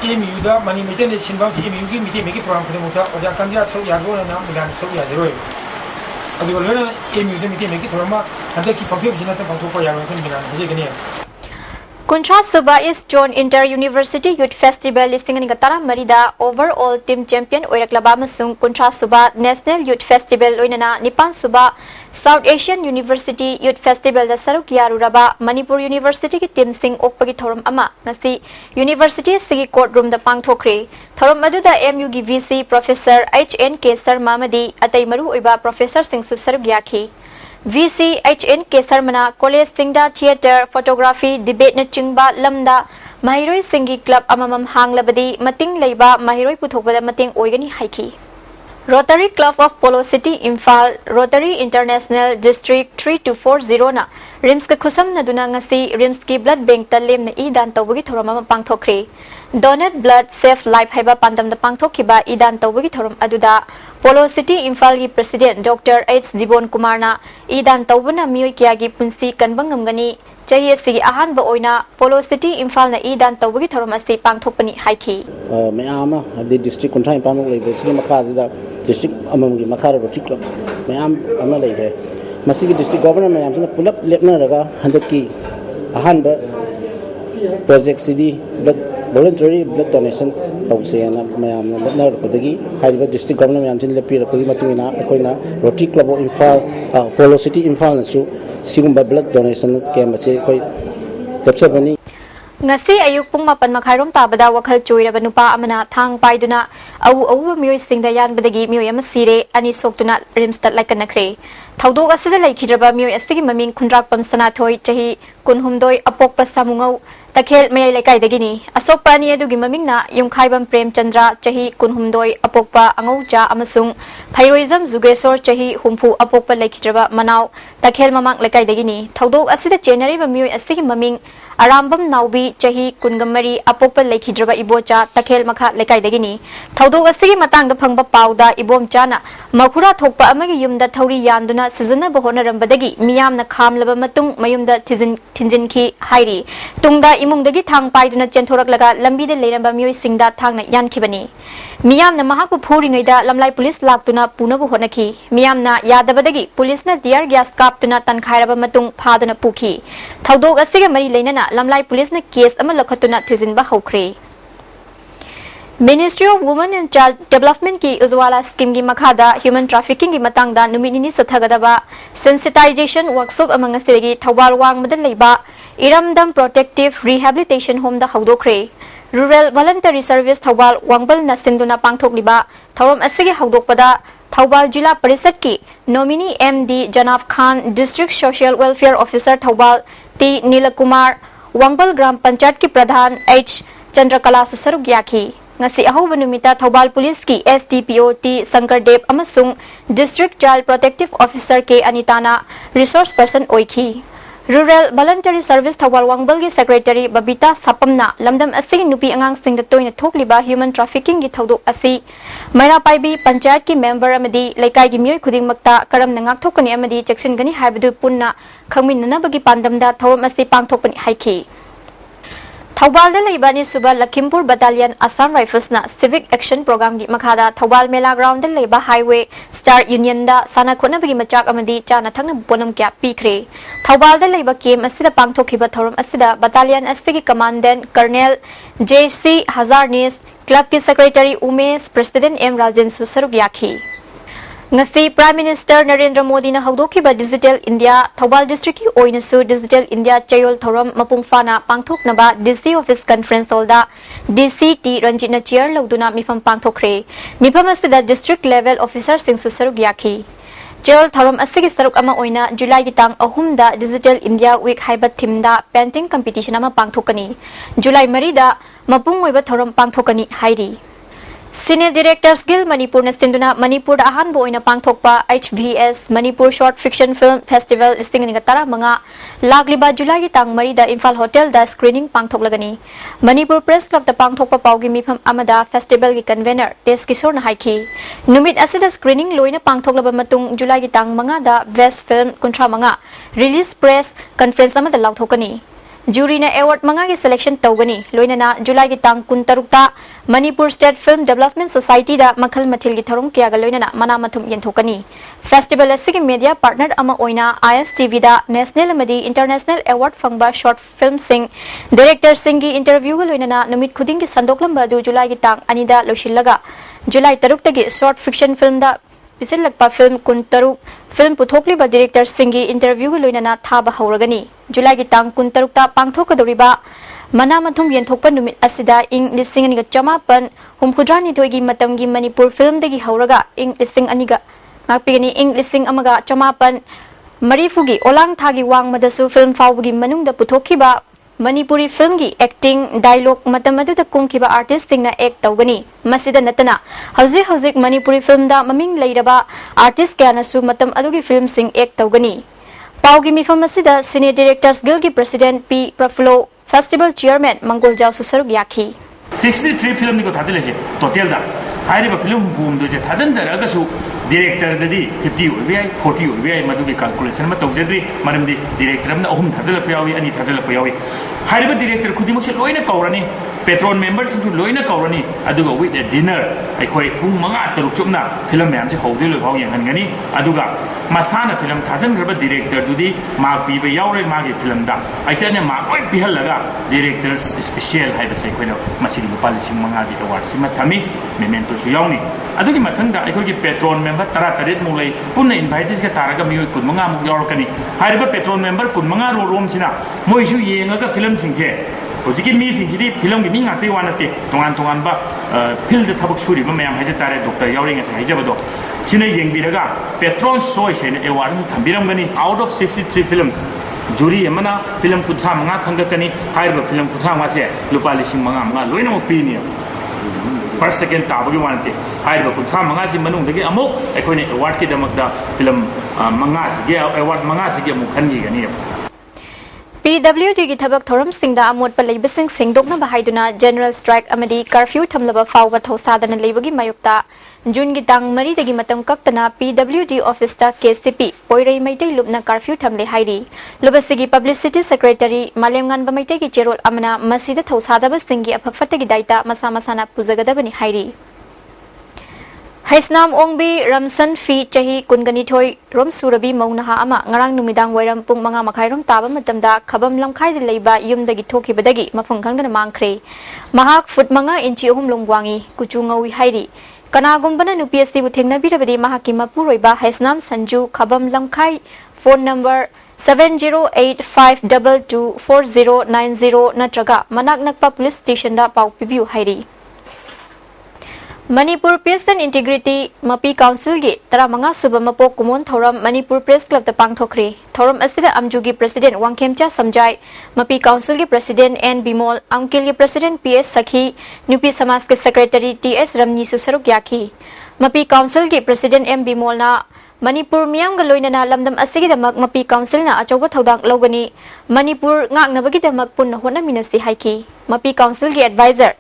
I: MU da Mani Maitai ne sinbam chi MU gi miti meki program khune muta oja Kangjia so yago na Milan so yajroi अभी बोले ना ये museum की मेकी थोड़ा मा अंदर की पंक्तियों बिजना तो पंक्तियों को याद रखने बिना मुझे क्या नहीं
A: Kuntra Suba East Zone Inter University Youth Festival listing ni gatara marida overall team champion oiraklaba masung Kuntra Suba National Youth Festival oinana Nipan Suba South Asian University Youth Festival da saruk yaruraba Manipur University ki team sing okpagi thoram ama ngasi University sigi courtroom da pangthokre thoram aduda MU gi VC Professor HN K Sharma madi atai maru oiba Professor sing su saruk yakhi VC HN K Sarmana College Singda Theatre Photography Debate na chingba lamda Mahiroi Singi Club amamam hanglabadi mating leiba Mahiroi puthokbada mating oigani haiki Rotary Club of Polo City Imphal Rotary International District 3240 na Rims ka khusam na duna ngasi Rims ki blood bank ta lem na idan tawgi thorama pangthokre Donate Blood Save Life haiba pandam da pangthokhiba idan tawgi thoram aduda Polo City Imphal gi President Dr. H. Dibon Kumar na idan tawbana miyoi kya gi punsi kanbangamgani chahi sigi ahan ba oina Polo City Imphal na idan tawgi thoram asti pangthokpani haiki
N: mayama the district contra impam lei be makha da district amam gi makha rotary club mayam ama lei gre masigi district governor mayam sina pulap lepna raga handaki ahan ba project city voluntary blood donation tawse na mayam na lepna padagi haiba district governor mayam sin lepi rapagi matina akoina rotary club of Imphal Polo City Imphal na su sigumba blood donation camp ase koi tapsabani
A: ngasi ayuk pung mapan makhairom tabada wakhal choiraba nupa amana thang paiduna au mioi singda yan badagi mioi ama sire ani soktuna rims tat laikanakre थौदोक असिदा लेखिद्रबा मियोय अस्तिगी ममिंग खुंद्राकपम सनाथोय चही कुनहुमदोय अपोकपा सामुंगौ तखेल मयाय लेकाइदगिनी असोकपा अनि अदुगी ममिंगना युमखाइबम प्रेमचंद्र चही कुनहुमदोय अपोकपा अंगौचा अमसुंग फैरोइजम जुगेश्वर चही हुमफु अपोकपा लेखिद्रबा मनाव तखेल ममांग लेकाइदगिनी थौदोक असिदा चेनरिबा मियोय अस्तिगी ममिंग अरामबम नाउबी चही कुनगमरी अपोकपा लेखिद्रबा इबोचा तखेल मखा लेकाइदगिनी थौदोक असिगी मतांगदा फंगबा पाउदा इबोमचाना मखुरा थोकपा अमगी युमदा थौरी यानदुना सिजनबा होनरंबदगी मियामना खामलबा मतुंग मयुमदा थिंजिनखी हाइरी तुंगदा इमुंगदगी थांग पाइदुना चेंथोरकलगा लंबीदे लेरंबा मियोय सिंगदा थांगना यानखिबनी मियामना महाकु फुरिङैदा लमलाई police लाक्तुना पुनबु होनखी मियामना यादबदगी पुलिसना tier gas कापतुना तनखाइरबा मतुंग फादुना पुखी थौदोक असिगे मरी लेनना लमलाई पुलिसना case अमा लखतुना थिजिनबा हौख्रे Ministry of Women and Child Development की उज्वाला स्कीम की मखादा ह्यूमन ट्रैफिकिंग की मतंगदा नुमिनिनी सथगदबा सेंसिटाइजेशन वर्कशॉप अमंग असिदगी थौबाल वांगमदन लेबा इरमदम प्रोटेक्टिव रिहैबिलिटेशन होम दा हौदोख्रे रूरल वॉलंटरी सर्विस थौबाल वांगबल नसिंदुना पांगथोकलिबा थौरम असिगे हौदोकपदा थौबाल जिला परिषद की नॉमिनी MD जनाब Khan district social welfare officer Thoubal T Nilkumar वांगबल ग्राम पंचायत की प्रधान H चंद्रकला सुसरुक याखी ngasi ahoba numita thobal police ki SDPO T Sankardev amasung district child protective officer K Anitana resource person oikhi rural voluntary service thobal wangbal gi secretary Babita Sapamna lamdam asigi nupi angang sing da toina thokliba human trafficking gi thodok asi maira paibi panchayat ki member amadi laikai gi miyoi khuding makta karam na ngak thokani amadi cheksin gani haibadu punna khangminna bagi pandamda thorom asi pangthokani haiki Thoubal लेबानी सुबह Lakhimpur battalion Assam rifles ना civic action programme की मखादा थौबाल मेला ground लेबा highway star union दा साना खोनबगी मचाक अमदी चाना थंगना Bonham क्या पीखरे थौबाल लेबा केम असिदा पांगथोखिबा थौरम असिदा बटालियन असिगी कमांडेंट कर्नल JC हजारनीस क्लब की secretary Umesh president M Rajen सुसरुक याखी ngasi Prime Minister Narendra Modi na haudokiba Digital India Thobal District ki oinasu Digital India Chayol Thoram mapungfana pangthoknaba DC Office Conference Hall DCT Ranjit Chair lawduna mifam pangthokre mifam asida District Level Officer sing susaruk yakhi Chayol Thoram asigi saruk ama oina July ki tang 3 da Digital India Week haiba theme da painting competition ama pangthokani July 3 da mapung oiba thoram pangthokani hairi Senior Directors Guild Manipur na sinduna Manipur da ahan bo ina pangthokpa HVS Manipur Short Fiction Film Festival istingani tara mga lagliba July ki tang mari da Imphal Hotel da screening pangthoklagani Manipur Press Club da pangthokpa pawgi mifam amada festival ki convener Des Kishore na haiki numit asida screening loina pangthoklaba matung July ki tang mga da Best Film kuntra mga release press conference amada lauthokani Jury na award mga ki selection tawgani loina na July ki tang 16 Manipur State Film Development Society da makhal mathil gi thorum kya ga loina na manamathum yenthokani festival asigi media partner ama oina ISTV da national amadi international award fangba short film sing director sing gi interview ga loina na numit khuding gi sandoklam ba du July ki tang anida loishillaga July 3 tagi short fiction film da Pisilakpa film kuntaruk film puthokliba director singi interview ga loina na thaba hauragani July ki tang kuntaruk ta pangthokadoriba manamathum yenthokpa numit asida ing listing aniga chamapan humkhudrani toigi matamgi Manipur film dagi hauraga ing listing aniga ngakpigani ing listing amaga chamapan marifugi olang thagi wang madasu film fawgi manungda puthokhiba Manipuri film gi acting dialogue matamadu da kungkiba artist singna act tawgani masida natana hauzik Manipuri film da maming leiraba artist kya su matam adugi film sing act tawgani pawgi mifam masida Senior Directors Guild gi President P Prafulo Festival Chairman Mangol Jaw Susaruk yakhi
G: 63 film ni ko thadilese total da hairiba film boom do je thajan jara su director dadi 50 obi 40 obi madugi calculation ma tawjadri maramdi director amna ahum thajala payawi ani thajala payawi hairiba director khudimuk se loina kaurani patron members su loina kaurani aduga with a dinner aikoi pung manga taruk chupna film mayam se howde lo bhaw yang hangani aduga masana film thajan graba director dudi mark pi ba yawre magi film da aitane mark oi pihalaga directors special haiba se koino masigi palising manga di award sima thami memento su yawni adugi mathangda aikoi gi patron member tara taret mu lei punna invitees ka taraga mioi kun manga mu yawrkani haiba patron member kun manga ro rom sina moi su yenga ka film singse
O: ꯍꯧꯖꯤꯛꯀꯤ ꯃꯤꯁꯤꯡꯁꯤꯗꯤ ꯐꯤꯂꯝꯒꯤ ꯃꯤ ꯉꯥꯛꯇꯒꯤ ꯋꯥ ꯅꯠꯇꯦ ꯇꯣꯉꯥꯟ ꯇꯣꯉꯥꯟꯕ field ꯊꯕꯛ ꯁꯨꯔꯤꯕ ꯃꯌꯥꯝ ꯍꯥꯏꯖ ꯇꯥꯔꯦ ꯗꯣꯛꯇꯔ ꯌꯥꯎꯔꯤ ꯉꯁꯥꯏ ꯍꯥꯏꯖꯕꯗꯣ ꯁꯤꯅ ꯌꯦꯡꯕꯤꯔꯒ ꯄꯦꯇ꯭ꯔꯣꯟ ꯆꯣꯏꯁ ꯍꯥꯏꯅ ꯑꯦꯋꯥꯔꯗꯁꯨ ꯊꯝꯕꯤꯔꯝꯒꯅꯤ ꯑꯥꯎꯠ ꯑꯣꯐ 63 ꯐꯤꯂꯝꯁ ꯖꯨꯔꯤ ꯑꯃꯅ ꯐꯤꯂꯝ 35 ꯈꯪꯒꯠꯀꯅꯤ ꯍꯥꯏꯔꯤꯕ ꯐꯤꯂꯝ 35ꯁꯦ ꯂꯨꯄꯥ 5,500 ꯂꯣꯏꯅꯃꯛ ꯄꯤꯅꯤ ꯐꯥꯔꯁ ꯁꯦꯀꯦꯟड ꯇꯥꯕꯒꯤ ꯋꯥ ꯅꯠꯇꯦ ꯍꯥꯏꯔꯤꯕ 35ꯁꯤ ꯃꯅꯨꯡꯗꯒꯤ ꯑꯃꯨꯛ ꯑꯩꯈꯣꯏꯅ ꯑꯦꯋꯥꯔꯗꯀꯤꯗꯃꯛꯇ ꯐꯤꯂꯝ 5ꯁꯤꯒꯤ ꯑꯦꯋꯥꯔꯗ 5ꯁꯤꯒꯤ ꯑꯃꯨꯛ ꯈꯟꯈꯤꯒꯅꯤ
A: PWD की थबक थौरमसिंगदा अमोटपा लेबसिंग सेंगदोकनबा हाइदुना जनरल स्ट्राइक अमदी कर्फ्यू थमलबा फावबा थौसादना लेबगी मायुक्ता जून की तांग मरी दगी मतम कक्तना PWD ऑफिस ता KCP पोइरई मैतै लुबना कर्फ्यू थमले हाइरी लुबसिगी पब्लिसिटी सेक्रेटरी मालेमगानबा मैतै की चेरोल अमना मसीदा थौसादबा सिंगी अफफतगी दाइता मसा मसाना पुजगदबनी हाइरी Haisnam Ongbi Ramsan Fi Chahi Kunganithoi Rom Surabi Maunaha Ama Ngarang Numidang Wairam Pung Manga Makhairom Taba Matamda Khabam Lamkhai de Leiba Yumdagi Thoki Badagi Mafung Khangdana Mangkhre Mahak Foot Manga Inchi Ohum Longwangi Kuchu Ngawi Hairi Kanagumbana Nupiasi Bu Thengnabirabadi Mahaki Mapuroiba Haisnam Sanju Khabam Lamkhai phone number 7085224090 Natraga Manak Nakpa Police Station da Pau Pibiu Hairi Manipur Peace and Integrity Mapi Council ge Taramanga Subamapok Kumon Thoram Manipur Press Club the Pangthokri Thoram Asida Amjugi President Wangkhemcha Samjai Mapi Council ge President N Bimol Amkil ge President PS Sakhi Nupi Samas ke Secretary TS Ramni Susaruk Yaki Mapi Council ge President M Bimol na Manipur Miyam ga loinana lamdam asigi damak Mapi Council na achauba thodang logani Manipur ngangnabagi damak punna hona minasti haiki Mapi Council ge advisor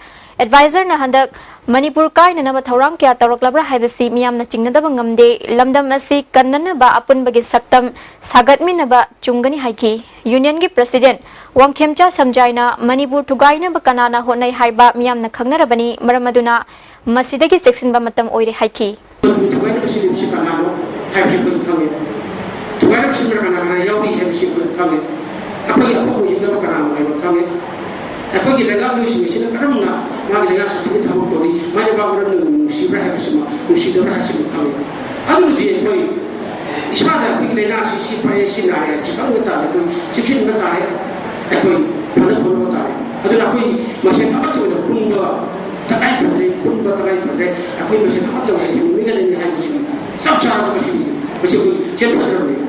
A: na handak Manipur kai na nama thaurang kya tarok labra haibasi miyam na chingnadaba ngamde lamdam asi kannana ba apun bagi saktam sagatmi na ba chungani haiki union gi president Wangkhemcha Samjaina Manipur thugaina ba kanana honai haiba miyam na khangnarabani maramaduna masidagi section ba matam oire haiki
P: Aku kita legal ni sini kerana mana, mana legal sini tahu tori, mana bawa orang musibah apa semua, musibah apa semua kami. Anu dia koi, ispada aku legal sisi payah sini ada, jika kita ada koi, sisi kita ada, koi, mana pun kita ada. Aduh aku masih apa tu ada pun dua, takai fadre, pun dua takai fadre, aku masih apa tu ada, mereka ni hai sini, sab cara masih siapa tu?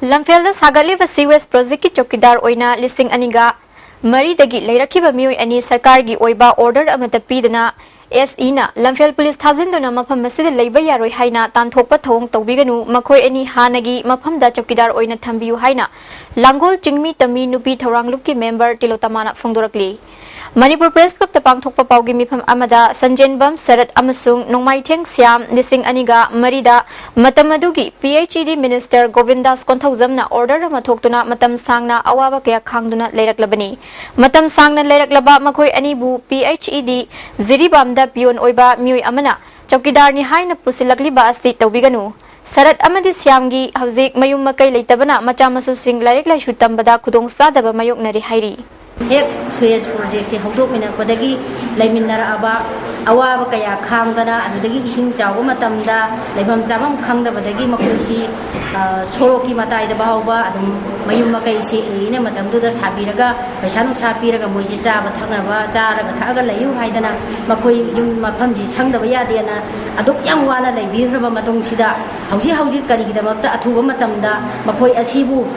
A: Lamfelda Sagali wa Sewage Project ki chokidar oina listing aniga Mari dagi Lairakiba Mui ani Sarkargi Oiba order amata pidana SE na Lamphel Police Thazindona Mafam Masida Labor Yaroi Haina Tanthokpa Thong Tobiganu Makoi ani Hanagi Mafamda Chokidar Oina Thambiu Haina Langol Chingmi Tami Nupi Thorang Lupki member Tilotamana Phongdorakli Manipur Press Club Tapang Thokpa Paugi Mifam Amada Sanjenbam Sarat Amasung Nongmaitheng Siam Lising Aniga Marida Matamadugi PhD Minister Govindas Konthauzamna order Mathoktuna Matam Sangna Awaba Kaya Khangduna Leiraklabani Matam Sangna Leiraklaba Makoi Anibu PhD Ziribamda Pion Oiba Mui Amana Chokidar ni Haina Pusilakliba Asti Tawbiganu Sarat Amadi Siamgi Hauzik Mayum Makai Leitabana Machamasu Sing Larik Lai Shutambada Kudong Sadaba Mayok Nari Hairi
Q: Hek Suez project se hodok mina padagi laiminara aba awaba kaya khangdana adudagi ising chawa matamda laibam chamam khangda badagi makoisi soroki matai da bahauba adum mayum makai se ine matamdu da sabiraga paisanu sapiraga moisi chaba thaknaba charaga thaga layu haidana makoi yum mafamji sangdaba yadena aduk yang wana laibiraba matung sida hauji kari gidamakta athuba matamda makoi asibu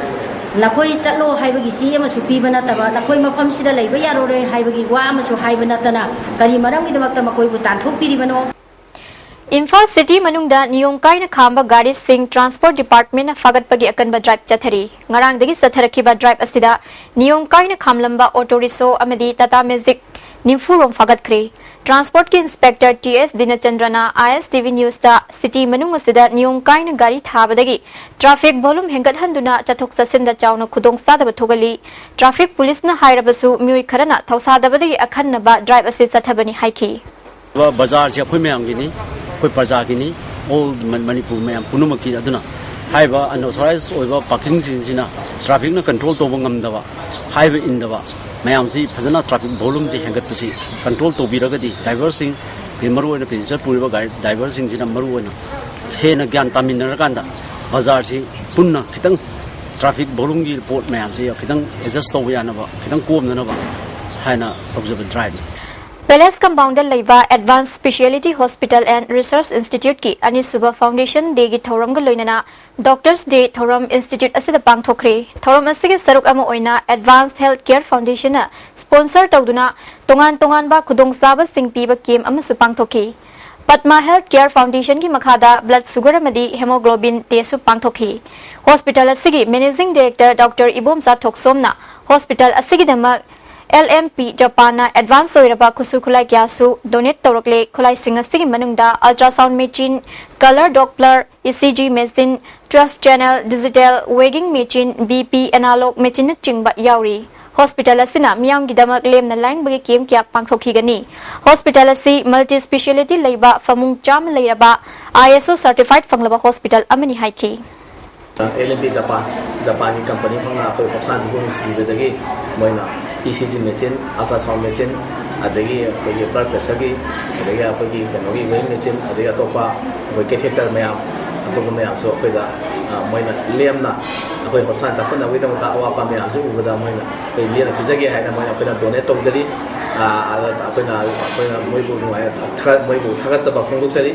Q: Nakoi Salo Haibagi Siama Supibana Taba, Nakoi Mafam Sida Labor Yarore Haibagi Guam so Haibanatana, Karimaram with the Makoi Butan Piribano.
A: Imphal City Manungda Nyong Kaina Khamba Gadi Singh Transport Department Fagat Pagi Akanba Drive Chathari Ngarang Dagi Satharakiba Drive Asida Nyong Kaina Khamlamba Auto Riso Amadi Tata Magic Nimfurom Fagat Kre Transport ki Inspector TS Dinachandrana ISTV News ta City Manung Asida Nyong Kaina Gari Thabadagi Traffic volume hengat handuna chathok sasinda chawna khudong sadaba thogali Traffic Police na hairabasu miui kharana thausadabadagi akhannaba drive ase sathabani haiki
R: Bazaar se khoi mayam gini khoi praja gini all Manipur mayam punumaki aduna haiba unauthorized oiba parking sina traffic na control toba ngamdaba haiba indaba mayam si phajana traffic volume je hengat pusi control tobiragadi driver sing maru oina passenger puriba driver sing sina maru oina hena gyan taminnarakanda Bazaar si punna kitang traffic volume gi report mayam si kitang adjust toba yanaba kitang kom nanaba haina tawjaba drive
A: Palace Compound Laiba Advanced Speciality Hospital and Research Institute ki Anisuba Foundation Day gi thoram ga loinana Doctors Day Thoram Institute asida pangthokre thoram asige saruk ama oina Advanced Healthcare Foundation na sponsor tawduna tongan ba khudong saba sing piba kem amasu pangthokhi Padma Healthcare Foundation ki makhada blood sugar amadi hemoglobin tesu pangthokhi Hospital asigi Managing Director Dr. Ibomsa Thoksomna Hospital asigi dama LMP Japan Advanced Soiraba Kusukulai Kyasu Donate Torokle Kulai Singasigi Manungda Ultrasound Machine Color Doppler ECG Machine 12 Channel Digital Weighing Machine BP Analog Machine Chingba Yauri Hospital Asina Miam Gidamak Lem na Lang Bagi Kim Kya Pangthoki Gani Hospital Asi Multi Speciality Laiba Famung Cham Lairaba ISO Certified Fanglaba Hospital Amani Haiki
S: LMP Japan company from the Popsan Sibidagi Moina ECG machine, ultrasound machine, adagi blood pressure ki, adagi weighing machine, adagi topa, catheter mayam, topa mayam so koida moina lemna, koi Popsan Japan na wita mata awa pa mayam so ubada moina, koi liana pizagi hai na moina koida donate tok jadi, koina moibu thagat jaba kongduk jadi.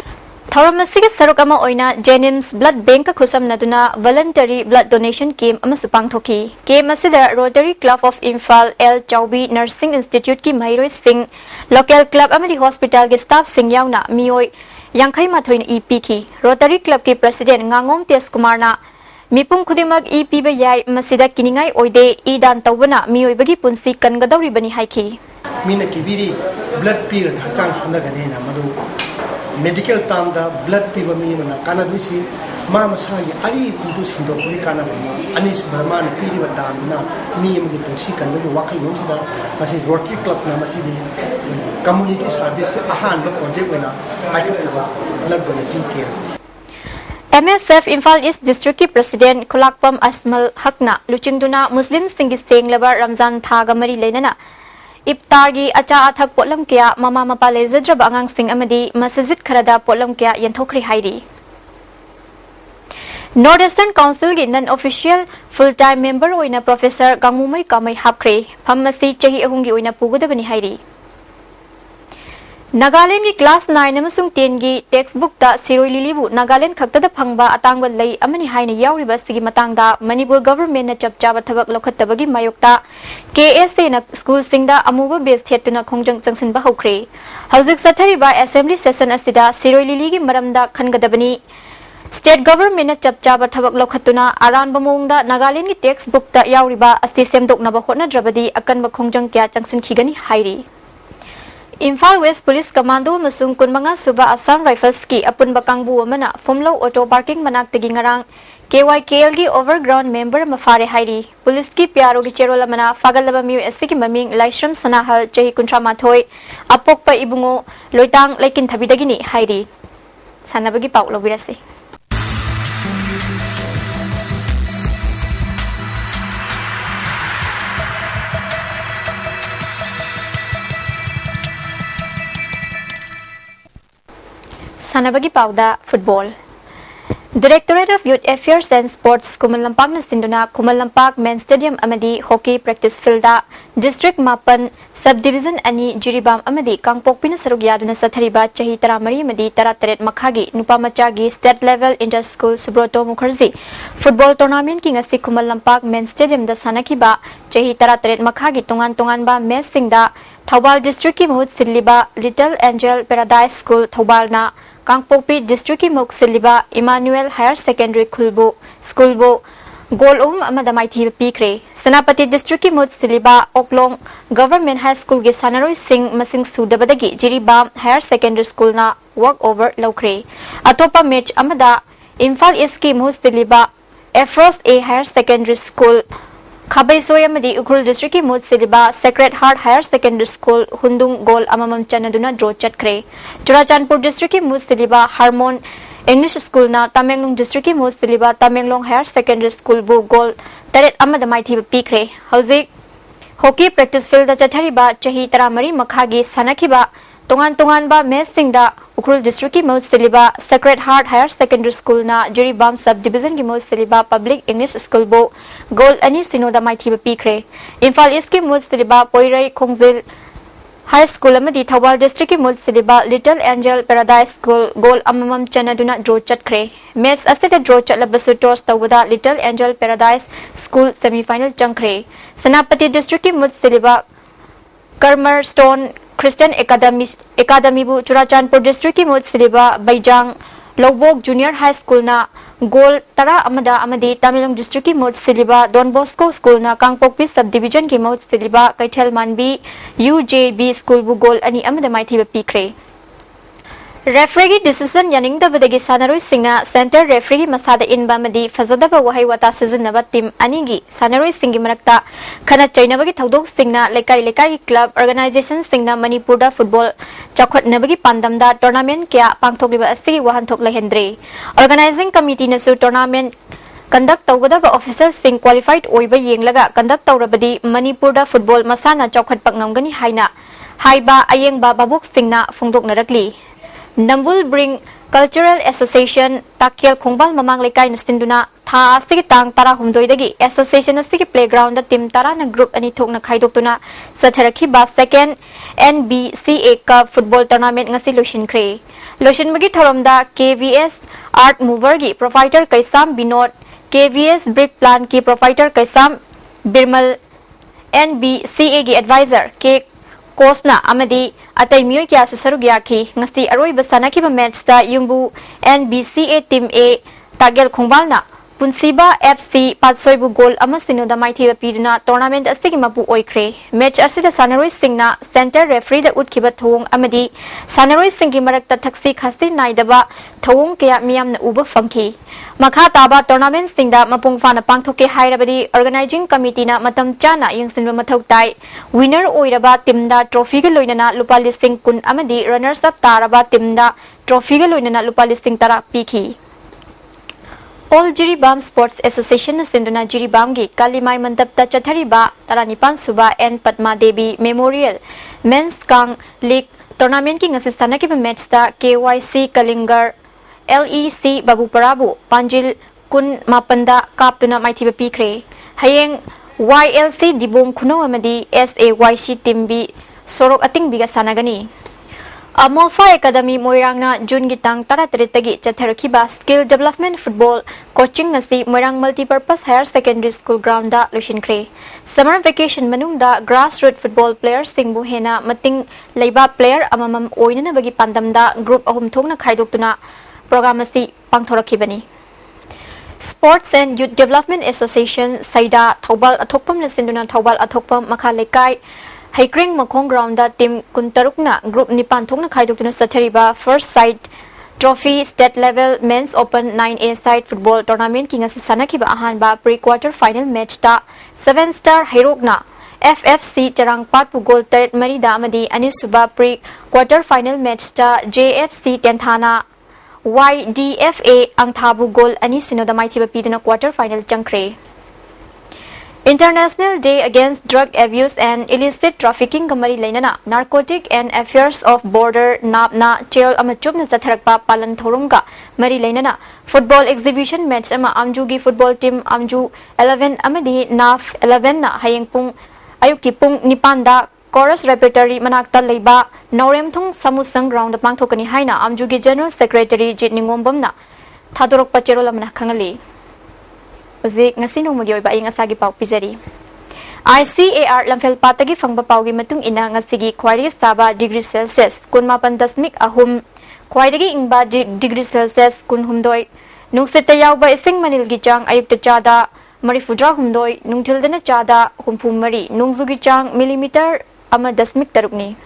A: Thoramasiga Sarukama Oina Jenims Blood Bank Kusam Naduna Voluntary Blood Donation Game Amasupang Thoki. Game Asida Rotary Club of Imphal L Chaubi Nursing Institute Ki Mairoi Singh Local Club Amadi Hospital Ki Staff Singh Yauna Mioi Yangkai Mathoin EP Ki Rotary Club Ki President Ngangom Tes Kumarna Mipung Kudimak EP Bayai Masida Kiningai Oide Idan Tawbana Mioi Bagi Punsi Kangadawri Bani Haiki
T: Mina Kibiri Blood Period Hachang Sundaganina Madu medical term da blood piba mi mana kana dusi ma masagi ari itu sindo kuri kana ma anis brahman piri wa dam na mi mi punsi kan lo wakal lo da masi rotary club na masi di community service ke ahan ba project wena aikata blood donation care
A: MSF Imphal East District ki President Kulakpam Asmal Hakna Luchingduna Muslim Singi Seng Laba Ramzan Thaga Mari Lenana Iptargi acha athak polam kya mama mapa lezadra bangang sing amadi masjid kharada polam kya yanthokri hairi Northeastern Council gi non-official full-time member oina Professor Gangmumai Kamai Hapkre phammasi chahi ahungi oina pugudabani hairi Nagaland ki class 9 amasung 10 gi textbook da Siroi Lilibu Nagaland khakta da phangba atangba lei amani haina yauriba sigi matangda Manipur government na chapchaba thabak lokhattabagi mayokta KSA na school singda amuba base thetuna khongjang changsin ba hokre hauzik sathariba assembly session asida Siroi Lili gi maramda khangadabani State government na chapchaba thabak lokhatuna aran bamongda Nagaland ki textbook da yauriba asti semdokna ba hotna drabadi akan ba khongjang kya changsin khigani hairi Imphal West Police Commando Masung Kunmanga Suba Assam Rifles ki apun bakangbu amana Fumlo Auto Parking manak tegi ngarang KYKL gi overground member mafare hairi Police ki pyaro gi cherola mana fagalaba miu SC ki maming Laishram Sanahal chahi kuntra mathoi apokpa ibungo loitang laikin thabidagini hairi sanabagi pau lobirase Sanabagi Pauda Football Directorate of Youth Affairs and Sports Kumal Lampak na sinduna Kumal Lampak Main Stadium amadi Hockey Practice Field da District Mapan Subdivision ani Jiribam amadi Kangpokpi na sarug yaduna sa thariba chahi taramari amadi tarat makhagi nupa machagi State Level Inter School Subroto Mukherjee Football Tournament ki ngasi Kumal Lampak Main Stadium da sanakiba chahi tarat makhagi tungan ba match singda Thobal District ki mahut silliba Little Angel Paradise School Thobal na Kangpokpi District ki muk siliba Emmanuel Higher Secondary School bo Golum amadamai thi pikre Senapati District ki muk siliba Oklong Government High School ge Sanaroi Singh Masing Sudabadagi Jiribam Higher Secondary School na walk over lokre Atopa match amada Imphal East ki muk siliba Afros A Higher Secondary School Khabai Soyamadi Ukrul District ki mut siliba Sacred Heart Higher Secondary School Hundung Gol amamam chanaduna draw chatkre Churachandpur District ki mut siliba Harmon English School na Tamenglong District ki mut siliba Tamenglong Higher Secondary School bu Gol taret amadamai thi pikre hauzik Hockey Practice Field da chathariba chahi taramari makhagi sanakhiba Tongan tongan ba mes singda Ukrul district ki most siliba Sacred Heart Higher Secondary School na Jiribam subdivision ki most siliba Public English School bo goal ani sinoda mai thiba pikre. Imphal East ki most siliba Poirai Khongzil High School amadi Thawal district ki most siliba Little Angel Paradise School goal amamam chanaduna draw chatkre. Mes asida draw chatlabasu toss tawada Little Angel Paradise School semi final changkre. Senapati district ki most siliba Karmar Stone Christian Academy bu Churachandpur district ki mud siliba Baijang Lobok Junior High School na goal tara amada amadi Tamilong district ki mud siliba Don Bosco School na Kangpokpi subdivision ki mud siliba Kaithel Manbi UJB School bu goal ani amada mai thiba pikre. Referee decision yaning da badagi sanaroi singa center referee masada inba madi fazada ba wahai wata season naba team anigi sanaroi singi marakta khana chaina bagi thodok singna lekai club organization singna Manipur da football chakhot nabagi pandam da tournament kya pangthok liba asigi wahan thok lahendre organizing committee na su tournament conduct tawgada ba officers sing qualified oiba yenglaga conduct tawrabadi Manipur da football masana chakhot pangamgani haina haiba ayeng ba babuk singna phongdok narakli Nambul Bring Cultural Association Takyal Khongbal Mamang Lekai Nastinduna Tha Asigi Tang Tara Humdoidagi Association Asigi Playground da Team Tara na Group ani thok na khaidoktuna Satharaki ba second NBCA Cup Football Tournament ngasi loishin kre loishin bagi thoromda KVS Art Mover gi provider Kaisam Binod KVS Brick Plant ki provider Kaisam Birmal NBCA gi advisor K Kosna Amadi Atay Mioy kya susarugya ngasti aroi basana ki ba match ta yumbu NBCA team A Tagel Khongbal na Punsiba FC Patsoibu goal ama sinoda mai thiba piduna tournament asigi mapu oikre match asida sanaroi singna center referee da utkiba thong amadi sanaroi singi marakta thaksi khasti naidaba thong kya miyam na uba famki makha taba tournament singda mapung fana pangthoke hairabadi organizing committee na matam chana yingsinba mathok tai winner oiraba team da trophy ga loinana lupa listing kun amadi runners up taraba team da trophy ga loinana lupa listing tara pikhi All Jiribam Sports Association na sinduna Jiribam gi Kalimai Mandap ta chathariba taranipan suba and Padma Devi Memorial Men's Kang League Tournament ki ngasistana ki match ta KYC Kalingar LEC Babu Parabu Panjil Kun Mapanda Kaptuna Maithiba Pikre Hayeng YLC Dibong Kuno Amadi SAYC Timbi Sorok Ating Biga Sanagani Amolfa Academy Moirangna June Gitang Taratritagi Chatarakiba Skill Development Football Coaching Nasi Moirang Multipurpose Higher Secondary School Ground da Lushinkre Summer Vacation Manungda Grassroots Football Players Singbu Hena Mating Leiba Player Amamam Oinana Bagi Pandamda Group Ahum Thongna Khaidoktuna Program Asi Pangthorakibani Sports and Youth Development Association Saida Thobal Athokpam Nasinduna Thobal Athokpam Makha Lekai Haikring Makong Ground da Team Kuntarukna Group Nipan Thongna Khaidoktuna Sathariba First Side Trophy State Level Men's Open 9A Side Football Tournament ki ngasi sanakiba ahanba pre-quarter final match ta 7-star Hairokna FFC Charangpat pu goal 3 marida amadi anisuba pre-quarter final match ta JFC Tenthana YDFA Angthabu goal ani sinoda maithiba piduna quarter final changkre International Day Against Drug Abuse and Illicit Trafficking Kamari Lainana Narcotic and Affairs of Border Napna Chair Amachubna Zatharakpa Palan Thorunga Mari Lainana Football Exhibition Match Ama Amjugi Football Team Amju 11 Amadi Naf 11 na Hayengpung Ayukipung Nipanda Chorus Repertory Manakta Leiba Noremthung Samusang Ground Pangthokani Haina Amjugi General Secretary Jit Ningombamna Thadorok Pacherola Manakangali Uzik ngasino mo ba ing asagi pau pizari ICAR lamfel patagi fangba paugi matung ina ngasigi khwairi saba degree Celsius kunmapan dasmik ahum khwaidagi ingba degree Celsius kun humdoi nungseta yawba ising manil gi chang ayukta chada marifudra humdoi nungthildana chada humfu mari nungzugi chang millimeter ama dasmik tarukni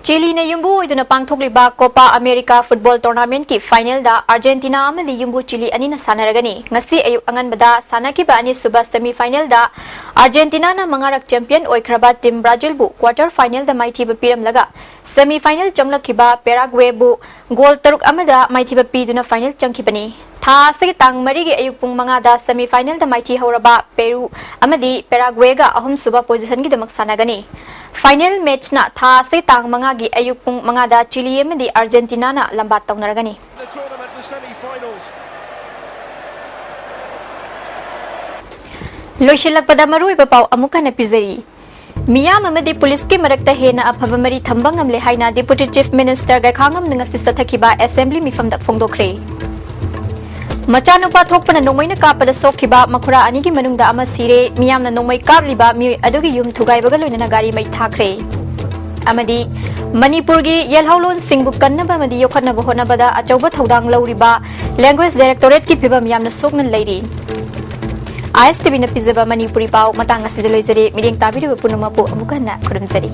A: Chile ne yumbu iduna pangthokliba Copa America Football Tournament ki final da Argentina amali yumbu Chile anina sanaragani ngasi ayuk anganbada sanakiba ani suba semi final da Argentina na mangarak champion oikraba team Brazil bu quarter final da maithiba piram laga semi final chamlakiba Paraguay bu goal taruk amada maithiba piduna final changkibani tha sigi tang mari gi ayuk pung manga da semi final da maithi horaba Peru amadi Paraguay ga ahum suba position gi damak sanagani final match ना था से तांग मंगा की अयुक पुंग मंगादा chilli में Argentina ना लंबा तौनरगनी लोइशिलकपदा मरुइबा पाउ अमुका न पिजरी मियाम अमदी पुलिस के मरक्ता हेना अफब मरी थंबंग अमले हाइना डिप्यूटी चीफ मिनिस्टर गखांगम नंगसि सथखिबा असेंबली मिफमदा फोंदोखरे मचानुपा थोकपना नोंमैना कापदा सोखिबा मखुरा अनिगी मनुंगदा अमा सिरे मियामना नोंमै कापलिबा मिय अदुगी युम थुगाइबगा लोइना गाड़ी मै थाखरे अमदी मणिपुर की येलहौलोन सिंगबु कन्नबा अमदी योखनबा होनबदा अचौबा थौदांग लौरिबा लैंग्वेज डायरेक्टोरेट की फिबम यामना सोकन Larry ISTV na pizaba Manipuri pau matang asida loizari mideng tabiru punumapu amukana kurumzari